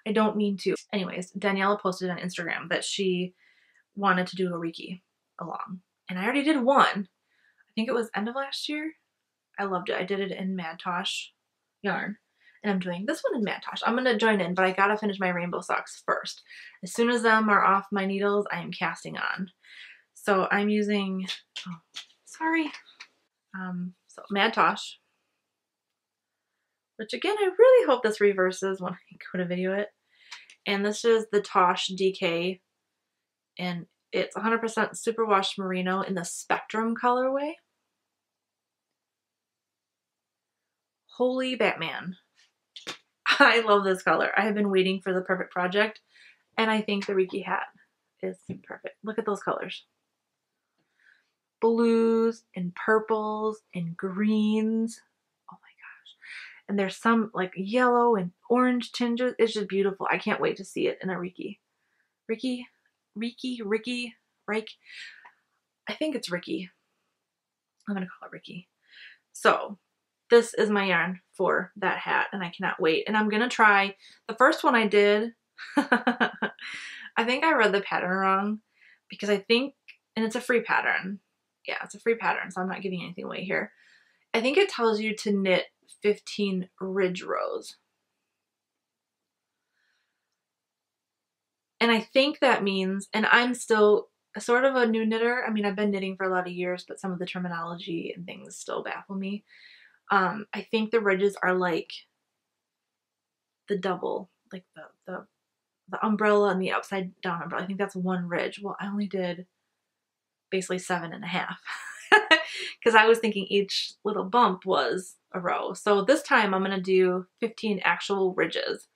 I don't mean to. Anyways, Daniela posted on Instagram that she wanted to do a Reiki along. And I already did one. I think it was end of last year. I loved it. I did it in Mad Tosh yarn. And I'm doing this one in Mad Tosh. I'm going to join in, but I got to finish my rainbow socks first. As soon as them are off my needles, I am casting on. So I'm using, so Mad Tosh, which again, I really hope this reverses when I go to video it. And this is the Tosh DK, and it's 100% superwash merino in the Spectrum colorway. Holy Batman. I love this color. I have been waiting for the perfect project, and I think the Reiki hat is perfect. Look at those colors. blues and purples and greens. Oh my gosh. And there's some like yellow and orange tinges. It's just beautiful. I can't wait to see it in a Ricky. Ricky? Rike? I think it's Ricky. I'm going to call it Ricky. So this is my yarn for that hat, and I cannot wait. And I'm going to try, the first one I did, I think I read the pattern wrong because I think, and it's a free pattern. Yeah, it's a free pattern, so I'm not giving anything away here. I think it tells you to knit 15 ridge rows. And I think that means, and I'm still sort of a new knitter. I mean, I've been knitting for a lot of years, but some of the terminology and things still baffle me. I think the ridges are like the double, like the umbrella and the upside down umbrella. I think that's one ridge. Well, I only did basically 7.5 because I was thinking each little bump was a row. So this time I'm going to do 15 actual ridges,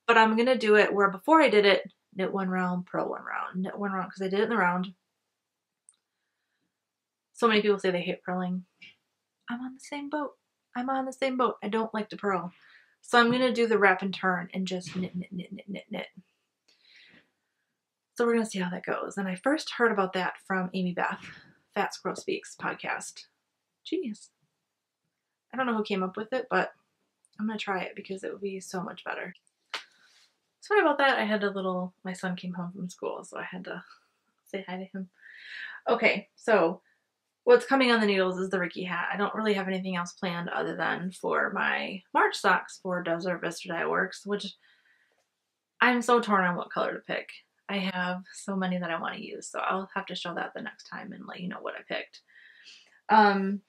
but I'm going to do it where before I did it, knit one round, purl one round, knit one round, because I did it in the round. So many people say they hate purling. I'm on the same boat. I'm on the same boat. I don't like to purl. So I'm going to do the wrap and turn and just knit. So we're going to see how that goes. And I first heard about that from Amy Beth, Fat Squirrel Speaks podcast. Genius. I don't know who came up with it, but I'm going to try it because it would be so much better. Sorry about that. I had my son came home from school, so I had to say hi to him. Okay, so what's coming on the needles is the Ricky hat. I don't really have anything else planned other than for my March socks for Desert Vista Dye Works, which I'm so torn on what color to pick. I have so many that I want to use, so I'll have to show that the next time and let you know what I picked. I'm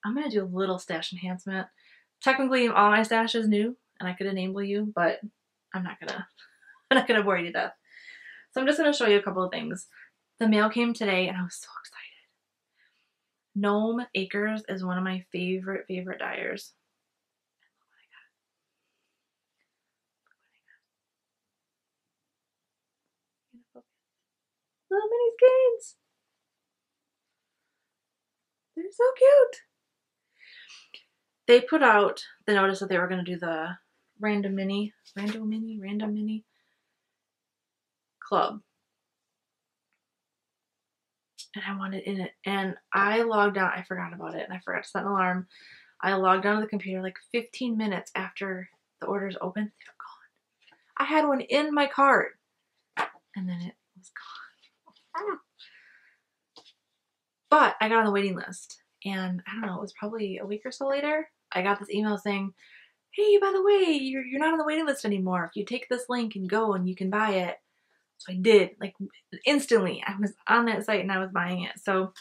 going to do a little stash enhancement. Technically, all my stash is new, and I could enable you, but I'm not gonna bore you to death. So I'm just gonna show you a couple of things. The mail came today, and I was so excited. Gnome Acres is one of my favorite dyers. Little mini skeins. They're so cute. They put out the notice that they were going to do the random mini club. And I wanted in it. And I logged out. I forgot about it. And I forgot to set an alarm. I logged onto the computer like 15 minutes after the orders opened. They were gone. I had one in my cart. And then it was gone. But I got on the waiting list. And I don't know, it was probably a week or so later. I got this email saying, hey, by the way, you're not on the waiting list anymore. If you take this link and go and you can buy it. So I did, like instantly. I was on that site and I was buying it. So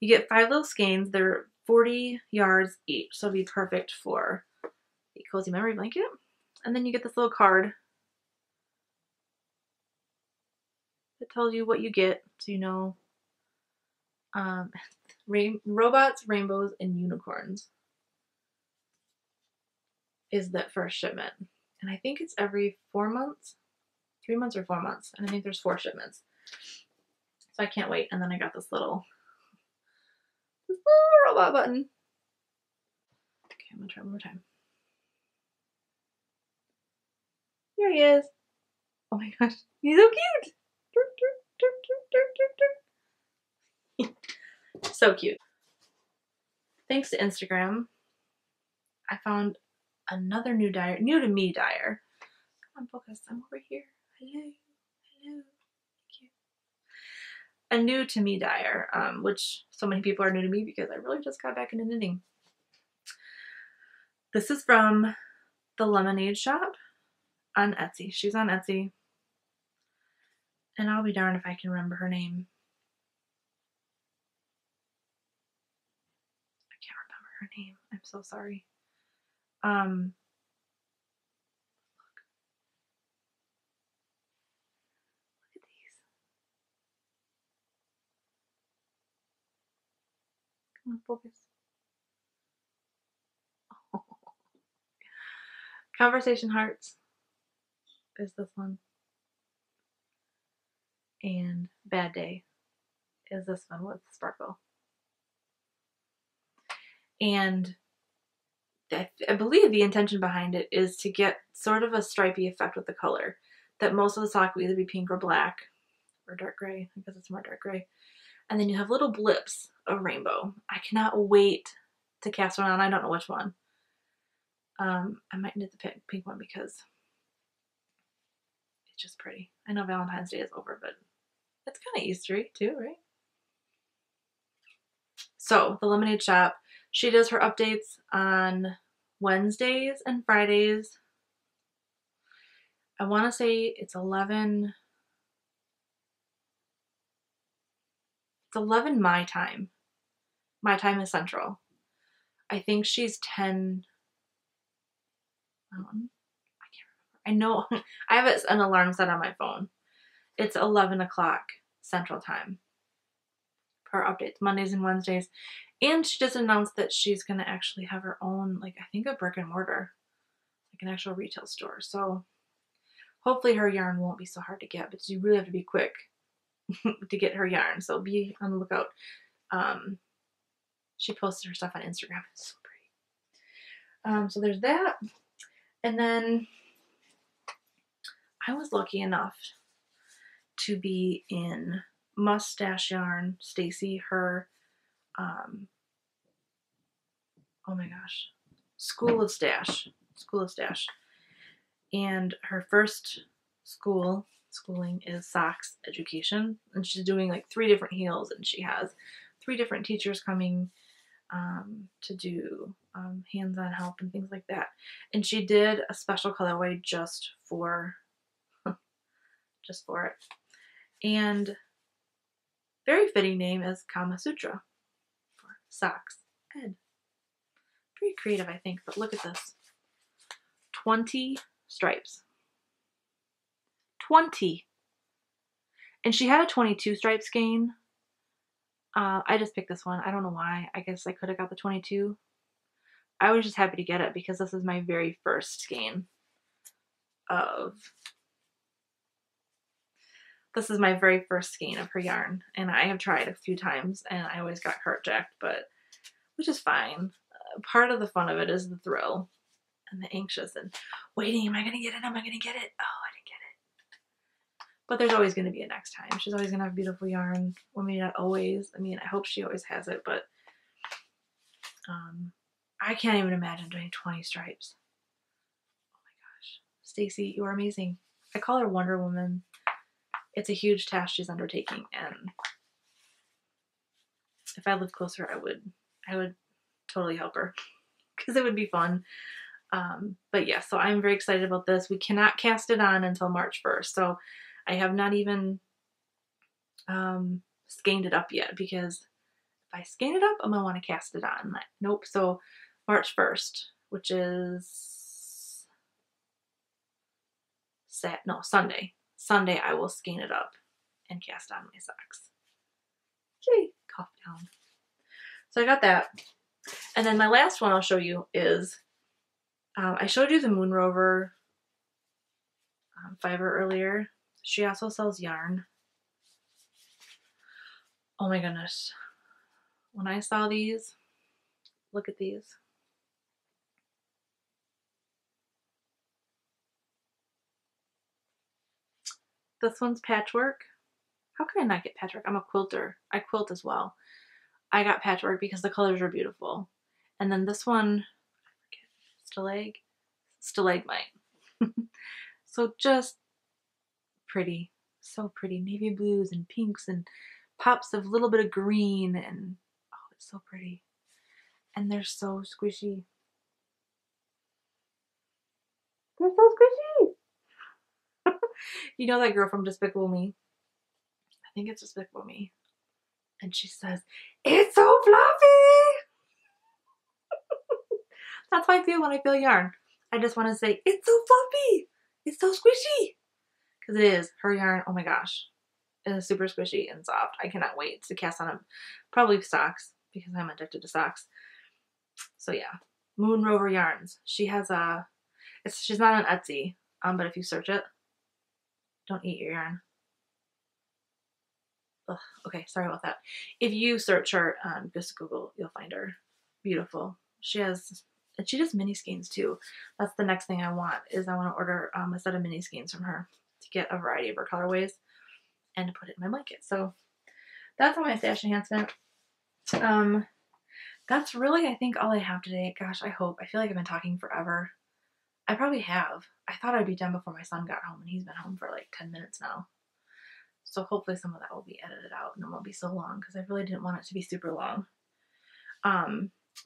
you get 5 little skeins. They're 40 yards each. So it'll be perfect for a cozy memory blanket. And then you get this little card that tells you what you get. So you know, robots, rainbows, and unicorns is that first shipment. And I think it's every 4 months. 3 months or 4 months. And I think there's 4 shipments. So I can't wait. And then I got this little robot button. Okay, I'm gonna try one more time. Here he is. Oh my gosh, he's so cute. So cute. Thanks to Instagram, I found another new dyer, new to me dyer. Come on, focus. I'm over here. Hello. Thank you. A new to me dyer, which so many people are new to me because I really just got back into knitting. This is from the Lemonade Shop on Etsy. She's on Etsy. And I'll be darned if I can remember her name. I can't remember her name. I'm so sorry. Come on, focus. Oh. Conversation Hearts is this one. And Bad Day is this one with sparkle. And I believe the intention behind it is to get sort of a stripy effect with the color. That most of the sock will either be pink or black, or dark gray. I guess it's more dark gray. And then you have little blips of rainbow. I cannot wait to cast one on. I don't know which one. I might need the pink one because it's just pretty. I know Valentine's Day is over, but it's kind of Eastery too, right? So the Lemonade Shop, she does her updates on Wednesdays and Fridays. I want to say it's 11. It's 11 my time. My time is Central. I think she's 10. I can't remember. I know I have an alarm set on my phone. It's 11 o'clock Central Time for her updates, Mondays and Wednesdays. And she just announced that she's going to actually have her own, like, I think a brick and mortar, like an actual retail store. So hopefully her yarn won't be so hard to get, but you really have to be quick to get her yarn. So be on the lookout. She posted her stuff on Instagram. It's so pretty. So there's that. And then I was lucky enough to be in Mustache Yarn, Stacy, her, oh my gosh, School of Stash. And her first schooling is socks education. And she's doing like 3 different heels, and she has 3 different teachers coming to do hands-on help and things like that. And she did a special colorway just for it. And very fitting name is Kama Sutra for socks ed. Pretty creative, I think, but look at this. 20 stripes. 20. And she had a 22 stripe skein. I just picked this one. I don't know why. I guess I could have got the 22. I was just happy to get it because this is my very first skein of her yarn. And I have tried a few times and I always got carjacked, but which is fine. Part of the fun of it is the thrill and the anxious and waiting. Am I going to get it? Am I going to get it? Oh, I didn't get it. But there's always going to be a next time. She's always going to have beautiful yarn. Well, maybe not always. I mean, I hope she always has it, but I can't even imagine doing 20 stripes. Oh my gosh. Stacy, you are amazing. I call her Wonder Woman. It's a huge task she's undertaking, and if I lived closer, I would totally help her because it would be fun. But yeah, so I'm very excited about this. We cannot cast it on until March 1st, so I have not even skeined it up yet, because if I skein it up, I'm gonna want to cast it on. Nope. So March 1st, which is Sunday. Sunday, I will skein it up and cast on my socks. Yay, cough down. So I got that. And then my last one I'll show you is, I showed you the Moon Rover fiber earlier. She also sells yarn. Oh my goodness. When I saw these, look at these. This one's patchwork. How can I not get patchwork? I'm a quilter. I quilt as well. I got patchwork because the colors are beautiful. And then this one, I forget, stalagmite. So just pretty. So pretty. Navy blues and pinks and pops of a little bit of green, and oh, it's so pretty. And they're so squishy. They're so squishy. You know that girl from Despicable Me? I think it's Despicable Me. And she says, "It's so fluffy!" That's how I feel when I feel yarn. I just want to say, "It's so fluffy! It's so squishy!" Because it is. Her yarn, oh my gosh. It is super squishy and soft. I cannot wait to cast on them. Probably socks, because I'm addicted to socks. So yeah. Moon Rover Yarns. She has a... she's not on Etsy, but if you search it, don't eat your yarn. ugh, okay, sorry about that. If you search her, just Google, you'll find her. Beautiful. She does mini skeins too. That's the next thing I want, is I want to order a set of mini skeins from her to get a variety of her colorways and to put it in my blanket. So that's all my stash enhancement. That's really, I think, all I have today. Gosh, I hope. I feel like I've been talking forever. I probably have. I thought I'd be done before my son got home, and he's been home for like 10 minutes now. So hopefully some of that will be edited out and it won't be so long, because I really didn't want it to be super long.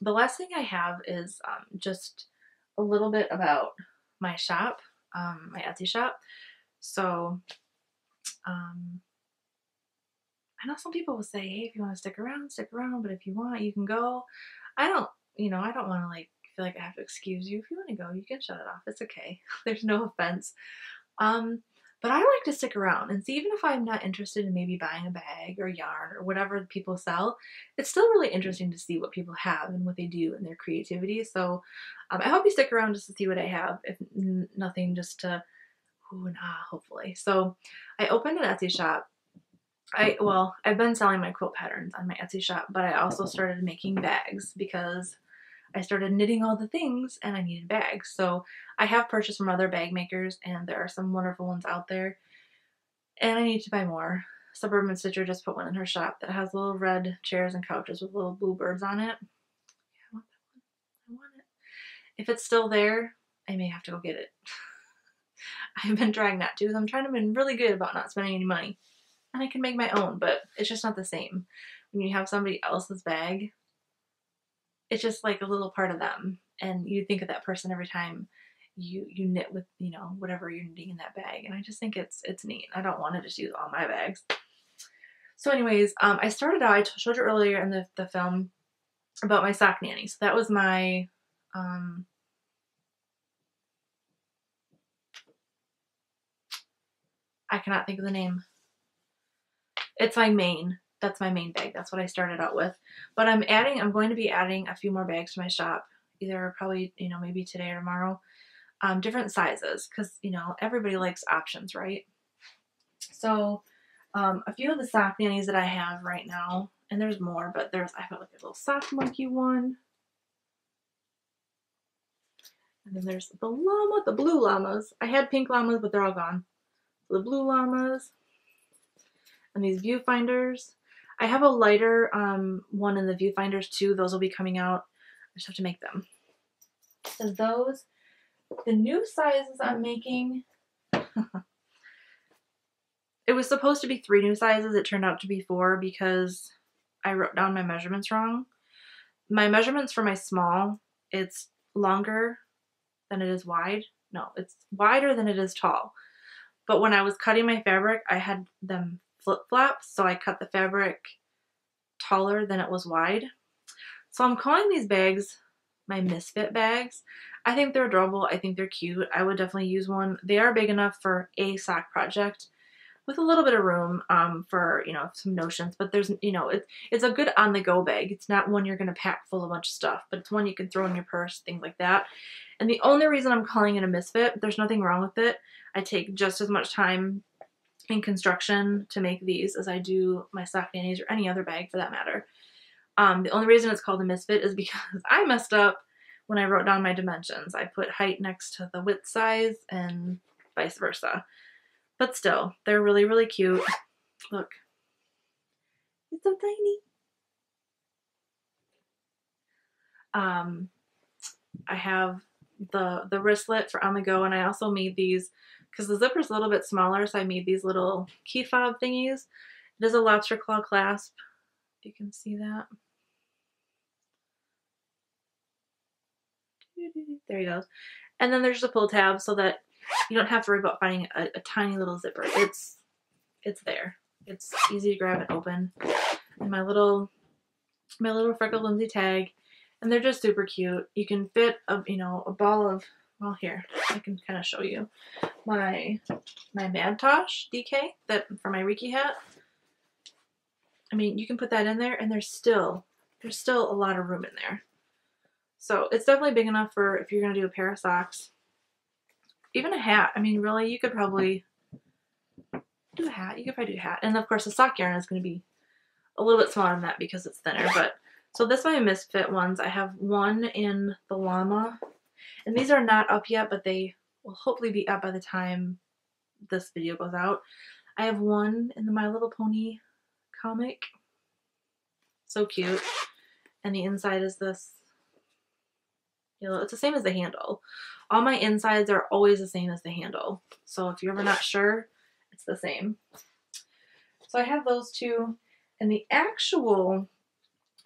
The last thing I have is just a little bit about my shop, my Etsy shop. So I know some people will say, hey, if you want to stick around, but if you want, you can go. I don't want to like feel like I have to excuse you. If you want to go, you can shut it off. It's okay. There's no offense. But I like to stick around and see, even if I'm not interested in maybe buying a bag or yarn or whatever people sell, it's still really interesting to see what people have and what they do and their creativity. So I hope you stick around just to see what I have, if nothing, just to ooh and ah, hopefully. So I opened an Etsy shop. I've been selling my quilt patterns on my Etsy shop, but I also started making bags because I started knitting all the things and I needed bags. So I have purchased from other bag makers, and there are some wonderful ones out there, and I need to buy more. Suburban Stitcher just put one in her shop that has little red chairs and couches with little blue birds on it. Yeah, I want that one. I want it. If it's still there, I may have to go get it. I've been trying not to, because I'm trying to be really good about not spending any money. And I can make my own, but it's just not the same. When you have somebody else's bag, it's just like a little part of them, and you think of that person every time you knit with, you know, whatever you're knitting in that bag. And I just think it's neat. I don't want to just use all my bags. So anyways, I started out, I showed you earlier in the film about my sock nanny. So that was my I cannot think of the name. It's my main. That's my main bag. That's what I started out with. But I'm going to be adding a few more bags to my shop. Either probably, you know, maybe today or tomorrow. Different sizes, because, you know, everybody likes options, right? So a few of the sock nannies that I have right now, and there's more, but I have like a little sock monkey one. And then there's the llama, the blue llamas. I had pink llamas, but they're all gone. The blue llamas. And these viewfinders. I have a lighter one in the viewfinders too. Those will be coming out. I just have to make them. So those, the new sizes I'm making, it was supposed to be 3 new sizes. It turned out to be 4 because I wrote down my measurements wrong. My measurements for my small, it's longer than it is wide. No, it's wider than it is tall. But when I was cutting my fabric, I had them flip-flops, so I cut the fabric taller than it was wide. So I'm calling these bags my misfit bags. I think they're adorable. I think they're cute. I would definitely use one. They are big enough for a sock project with a little bit of room for, you know, some notions, but there's, you know, it's a good on-the-go bag. It's not one you're going to pack full of a bunch of stuff, but it's one you can throw in your purse, things like that. And the only reason I'm calling it a misfit, there's nothing wrong with it. I take just as much time in construction to make these as I do my sock nannies or any other bag for that matter. The only reason it's called a misfit is because I messed up when I wrote down my dimensions. I put height next to the width size and vice versa. But still, they're really, really cute. Look. It's so tiny. I have the wristlet for on the go, and I also made these because the zipper's a little bit smaller, so I made these little key fob thingies. It is a lobster claw clasp, if you can see that. There he goes. And then there's a pull tab so that you don't have to worry about finding a tiny little zipper. It's there. It's easy to grab and open. And my little Freckled Whimsy tag, and they're just super cute. You can fit a ball of, well, here I can kind of show you my Madtosh DK that for my Reiki hat. I mean, you can put that in there, and there's still a lot of room in there. So it's definitely big enough for if you're gonna do a pair of socks, even a hat. I mean, really, you could probably do a hat. You could probably do a hat. And of course the sock yarn is going to be a little bit smaller than that because it's thinner. But so this is my Misfit ones. I have one in the llama, and these are not up yet, but they will hopefully be up by the time this video goes out. I have one in the My Little Pony comic. So cute. And the inside is this yellow. It's the same as the handle. All my insides are always the same as the handle. So if you're ever not sure, it's the same. So I have those two. And the actual,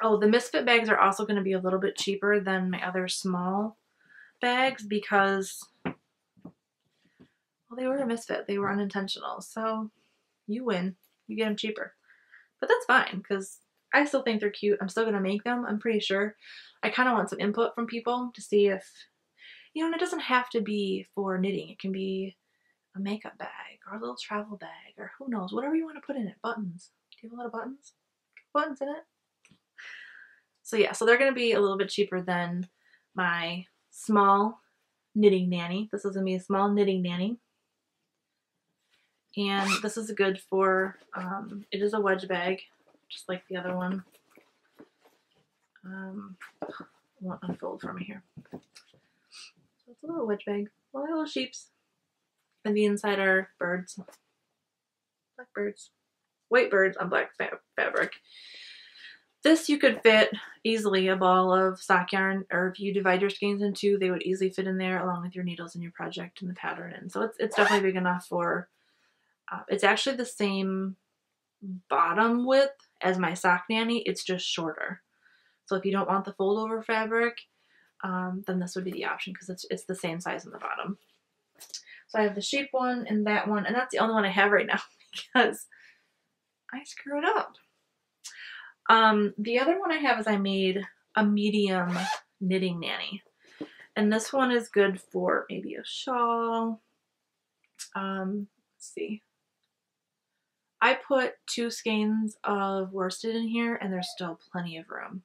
oh, the Misfit bags are also going to be a little bit cheaper than my other small bags because, well, they were a Misfit. They were unintentional. So you win. You get them cheaper. But that's fine because I still think they're cute. I'm still going to make them, I'm pretty sure. I kind of want some input from people to see if, you know, and it doesn't have to be for knitting. It can be a makeup bag or a little travel bag or who knows, whatever you want to put in it. Buttons. Do you have a lot of buttons? Buttons in it? So yeah, so they're going to be a little bit cheaper than my small knitting nanny. This is going to be a small knitting nanny. And this is good for, it is a wedge bag, just like the other one. Won't unfold for me here. So it's a little wedge bag, little sheeps. And the inside are birds. Black birds. White birds on black fabric. This you could fit easily a ball of sock yarn, or if you divide your skeins in two, they would easily fit in there along with your needles and your project and the pattern. And so it's definitely big enough for, it's actually the same bottom width as my sock nanny, it's just shorter. So if you don't want the fold over fabric, then this would be the option because it's the same size on the bottom. So I have the sheep one and that one, and that's the only one I have right now because I screwed up. The other one I have is I made a medium knitting nanny. And this one is good for maybe a shawl. Let's see. I put 2 skeins of worsted in here and there's still plenty of room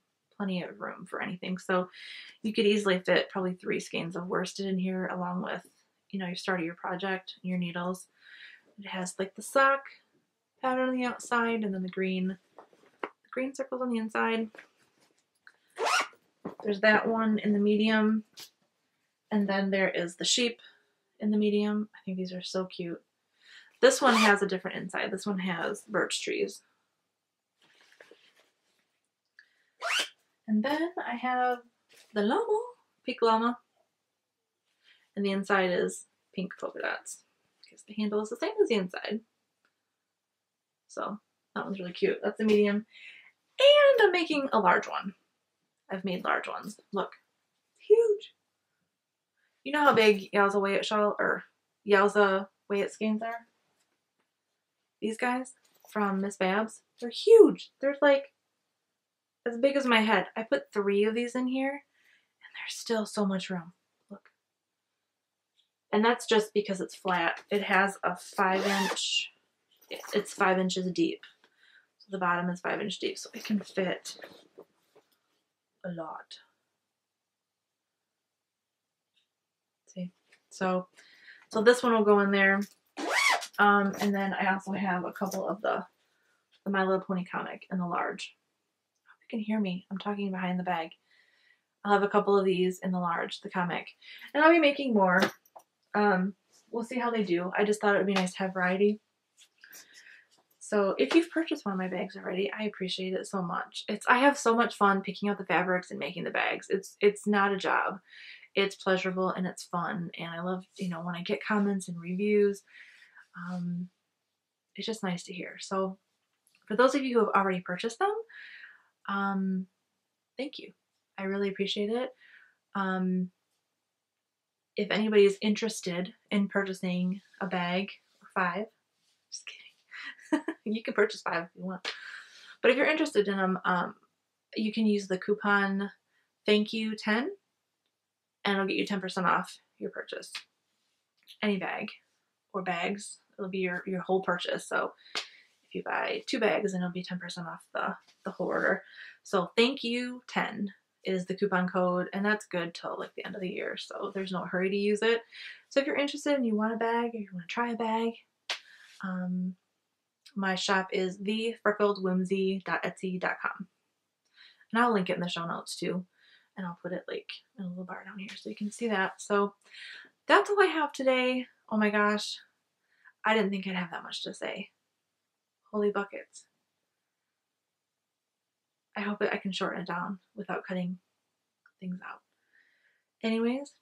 for anything. So you could easily fit probably 3 skeins of worsted in here along with, you know, your start of your project, your needles. It has like the sock pattern on the outside and then the green circles on the inside. There's that one in the medium. And then there is the sheep in the medium. I think these are so cute. This one has a different inside. This one has birch trees. And then I have the llama, pink llama. And the inside is pink polka dots. Because the handle is the same as the inside. So that one's really cute. That's the medium. And I'm making a large one. I've made large ones. Look. Huge. You know how big Yowza Way It shawl or Yowza Way It skeins are? These guys from Miss Babs, they're huge. They're like as big as my head. I put 3 of these in here and there's still so much room. Look. And that's just because it's flat. It has a 5-inch, it's 5 inches deep. So the bottom is 5-inch deep, so it can fit a lot. See? So this one will go in there. And then I also have a couple of the My Little Pony comic in the large. I hope you can hear me. I'm talking behind the bag. I'll have a couple of these in the large, the comic. And I'll be making more. We'll see how they do. I just thought it would be nice to have variety. So if you've purchased one of my bags already, I appreciate it so much. I have so much fun picking out the fabrics and making the bags. It's not a job. It's pleasurable and it's fun. And I love, you know, when I get comments and reviews. It's just nice to hear. So for those of you who have already purchased them, thank you. I really appreciate it. If anybody is interested in purchasing a bag or 5, just kidding. You can purchase 5 if you want. But if you're interested in them, you can use the coupon thank you 10 and it'll get you 10% off your purchase. Any bag or bags. It'll be your whole purchase. So if you buy 2 bags, then it'll be 10% off the whole order. So thank you 10 is the coupon code, and that's good till like the end of the year. So there's no hurry to use it. So if you're interested and you want a bag or you want to try a bag, My shop is thefreckledwhimsy.etsy.com. And I'll link it in the show notes too. And I'll put it like in a little bar down here so you can see that. So that's all I have today. Oh my gosh. I didn't think I'd have that much to say. Holy buckets. I hope that I can shorten it down without cutting things out. Anyways,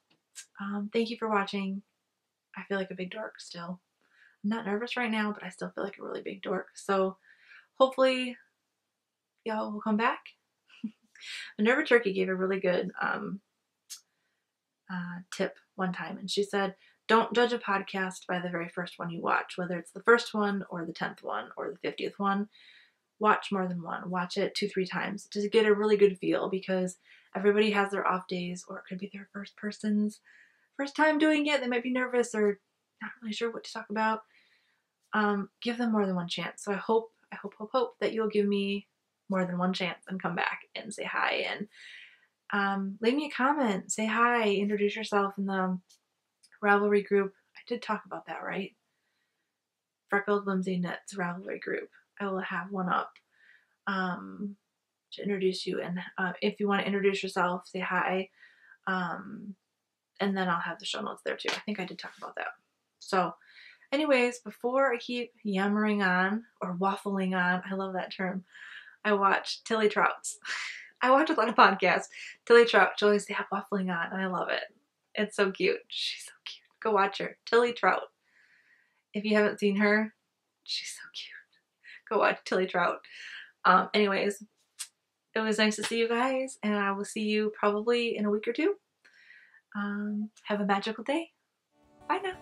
thank you for watching. I feel like a big dork still. I'm not nervous right now, but I still feel like a really big dork. So hopefully y'all will come back. Minerva Turkey gave a really good tip one time, and she said, don't judge a podcast by the very first one you watch, whether it's the first one or the 10th one or the 50th one. Watch more than one. Watch it 2-3 times to get a really good feel, because everybody has their off days, or it could be their first time doing it. They might be nervous or not really sure what to talk about. Give them more than one chance. So I hope that you'll give me more than one chance and come back and say hi, and leave me a comment, say hi, introduce yourself in the Ravelry group. I did talk about that, right? Freckled Whimsy Knits Ravelry group. I will have one up to introduce you, and if you want to introduce yourself, say hi, and then I'll have the show notes there too. I think I did talk about that. So anyways, before I keep yammering on or waffling on, I love that term, I watch Tilly Trout's. I watch a lot of podcasts. Tilly Trout, she always say waffling on, and I love it. It's so cute. She's so cute. Go watch her. Tilly Trout. If you haven't seen her, she's so cute. Go watch Tilly Trout. Anyways, it was nice to see you guys, and I will see you probably in a week or two. Have a magical day. Bye now.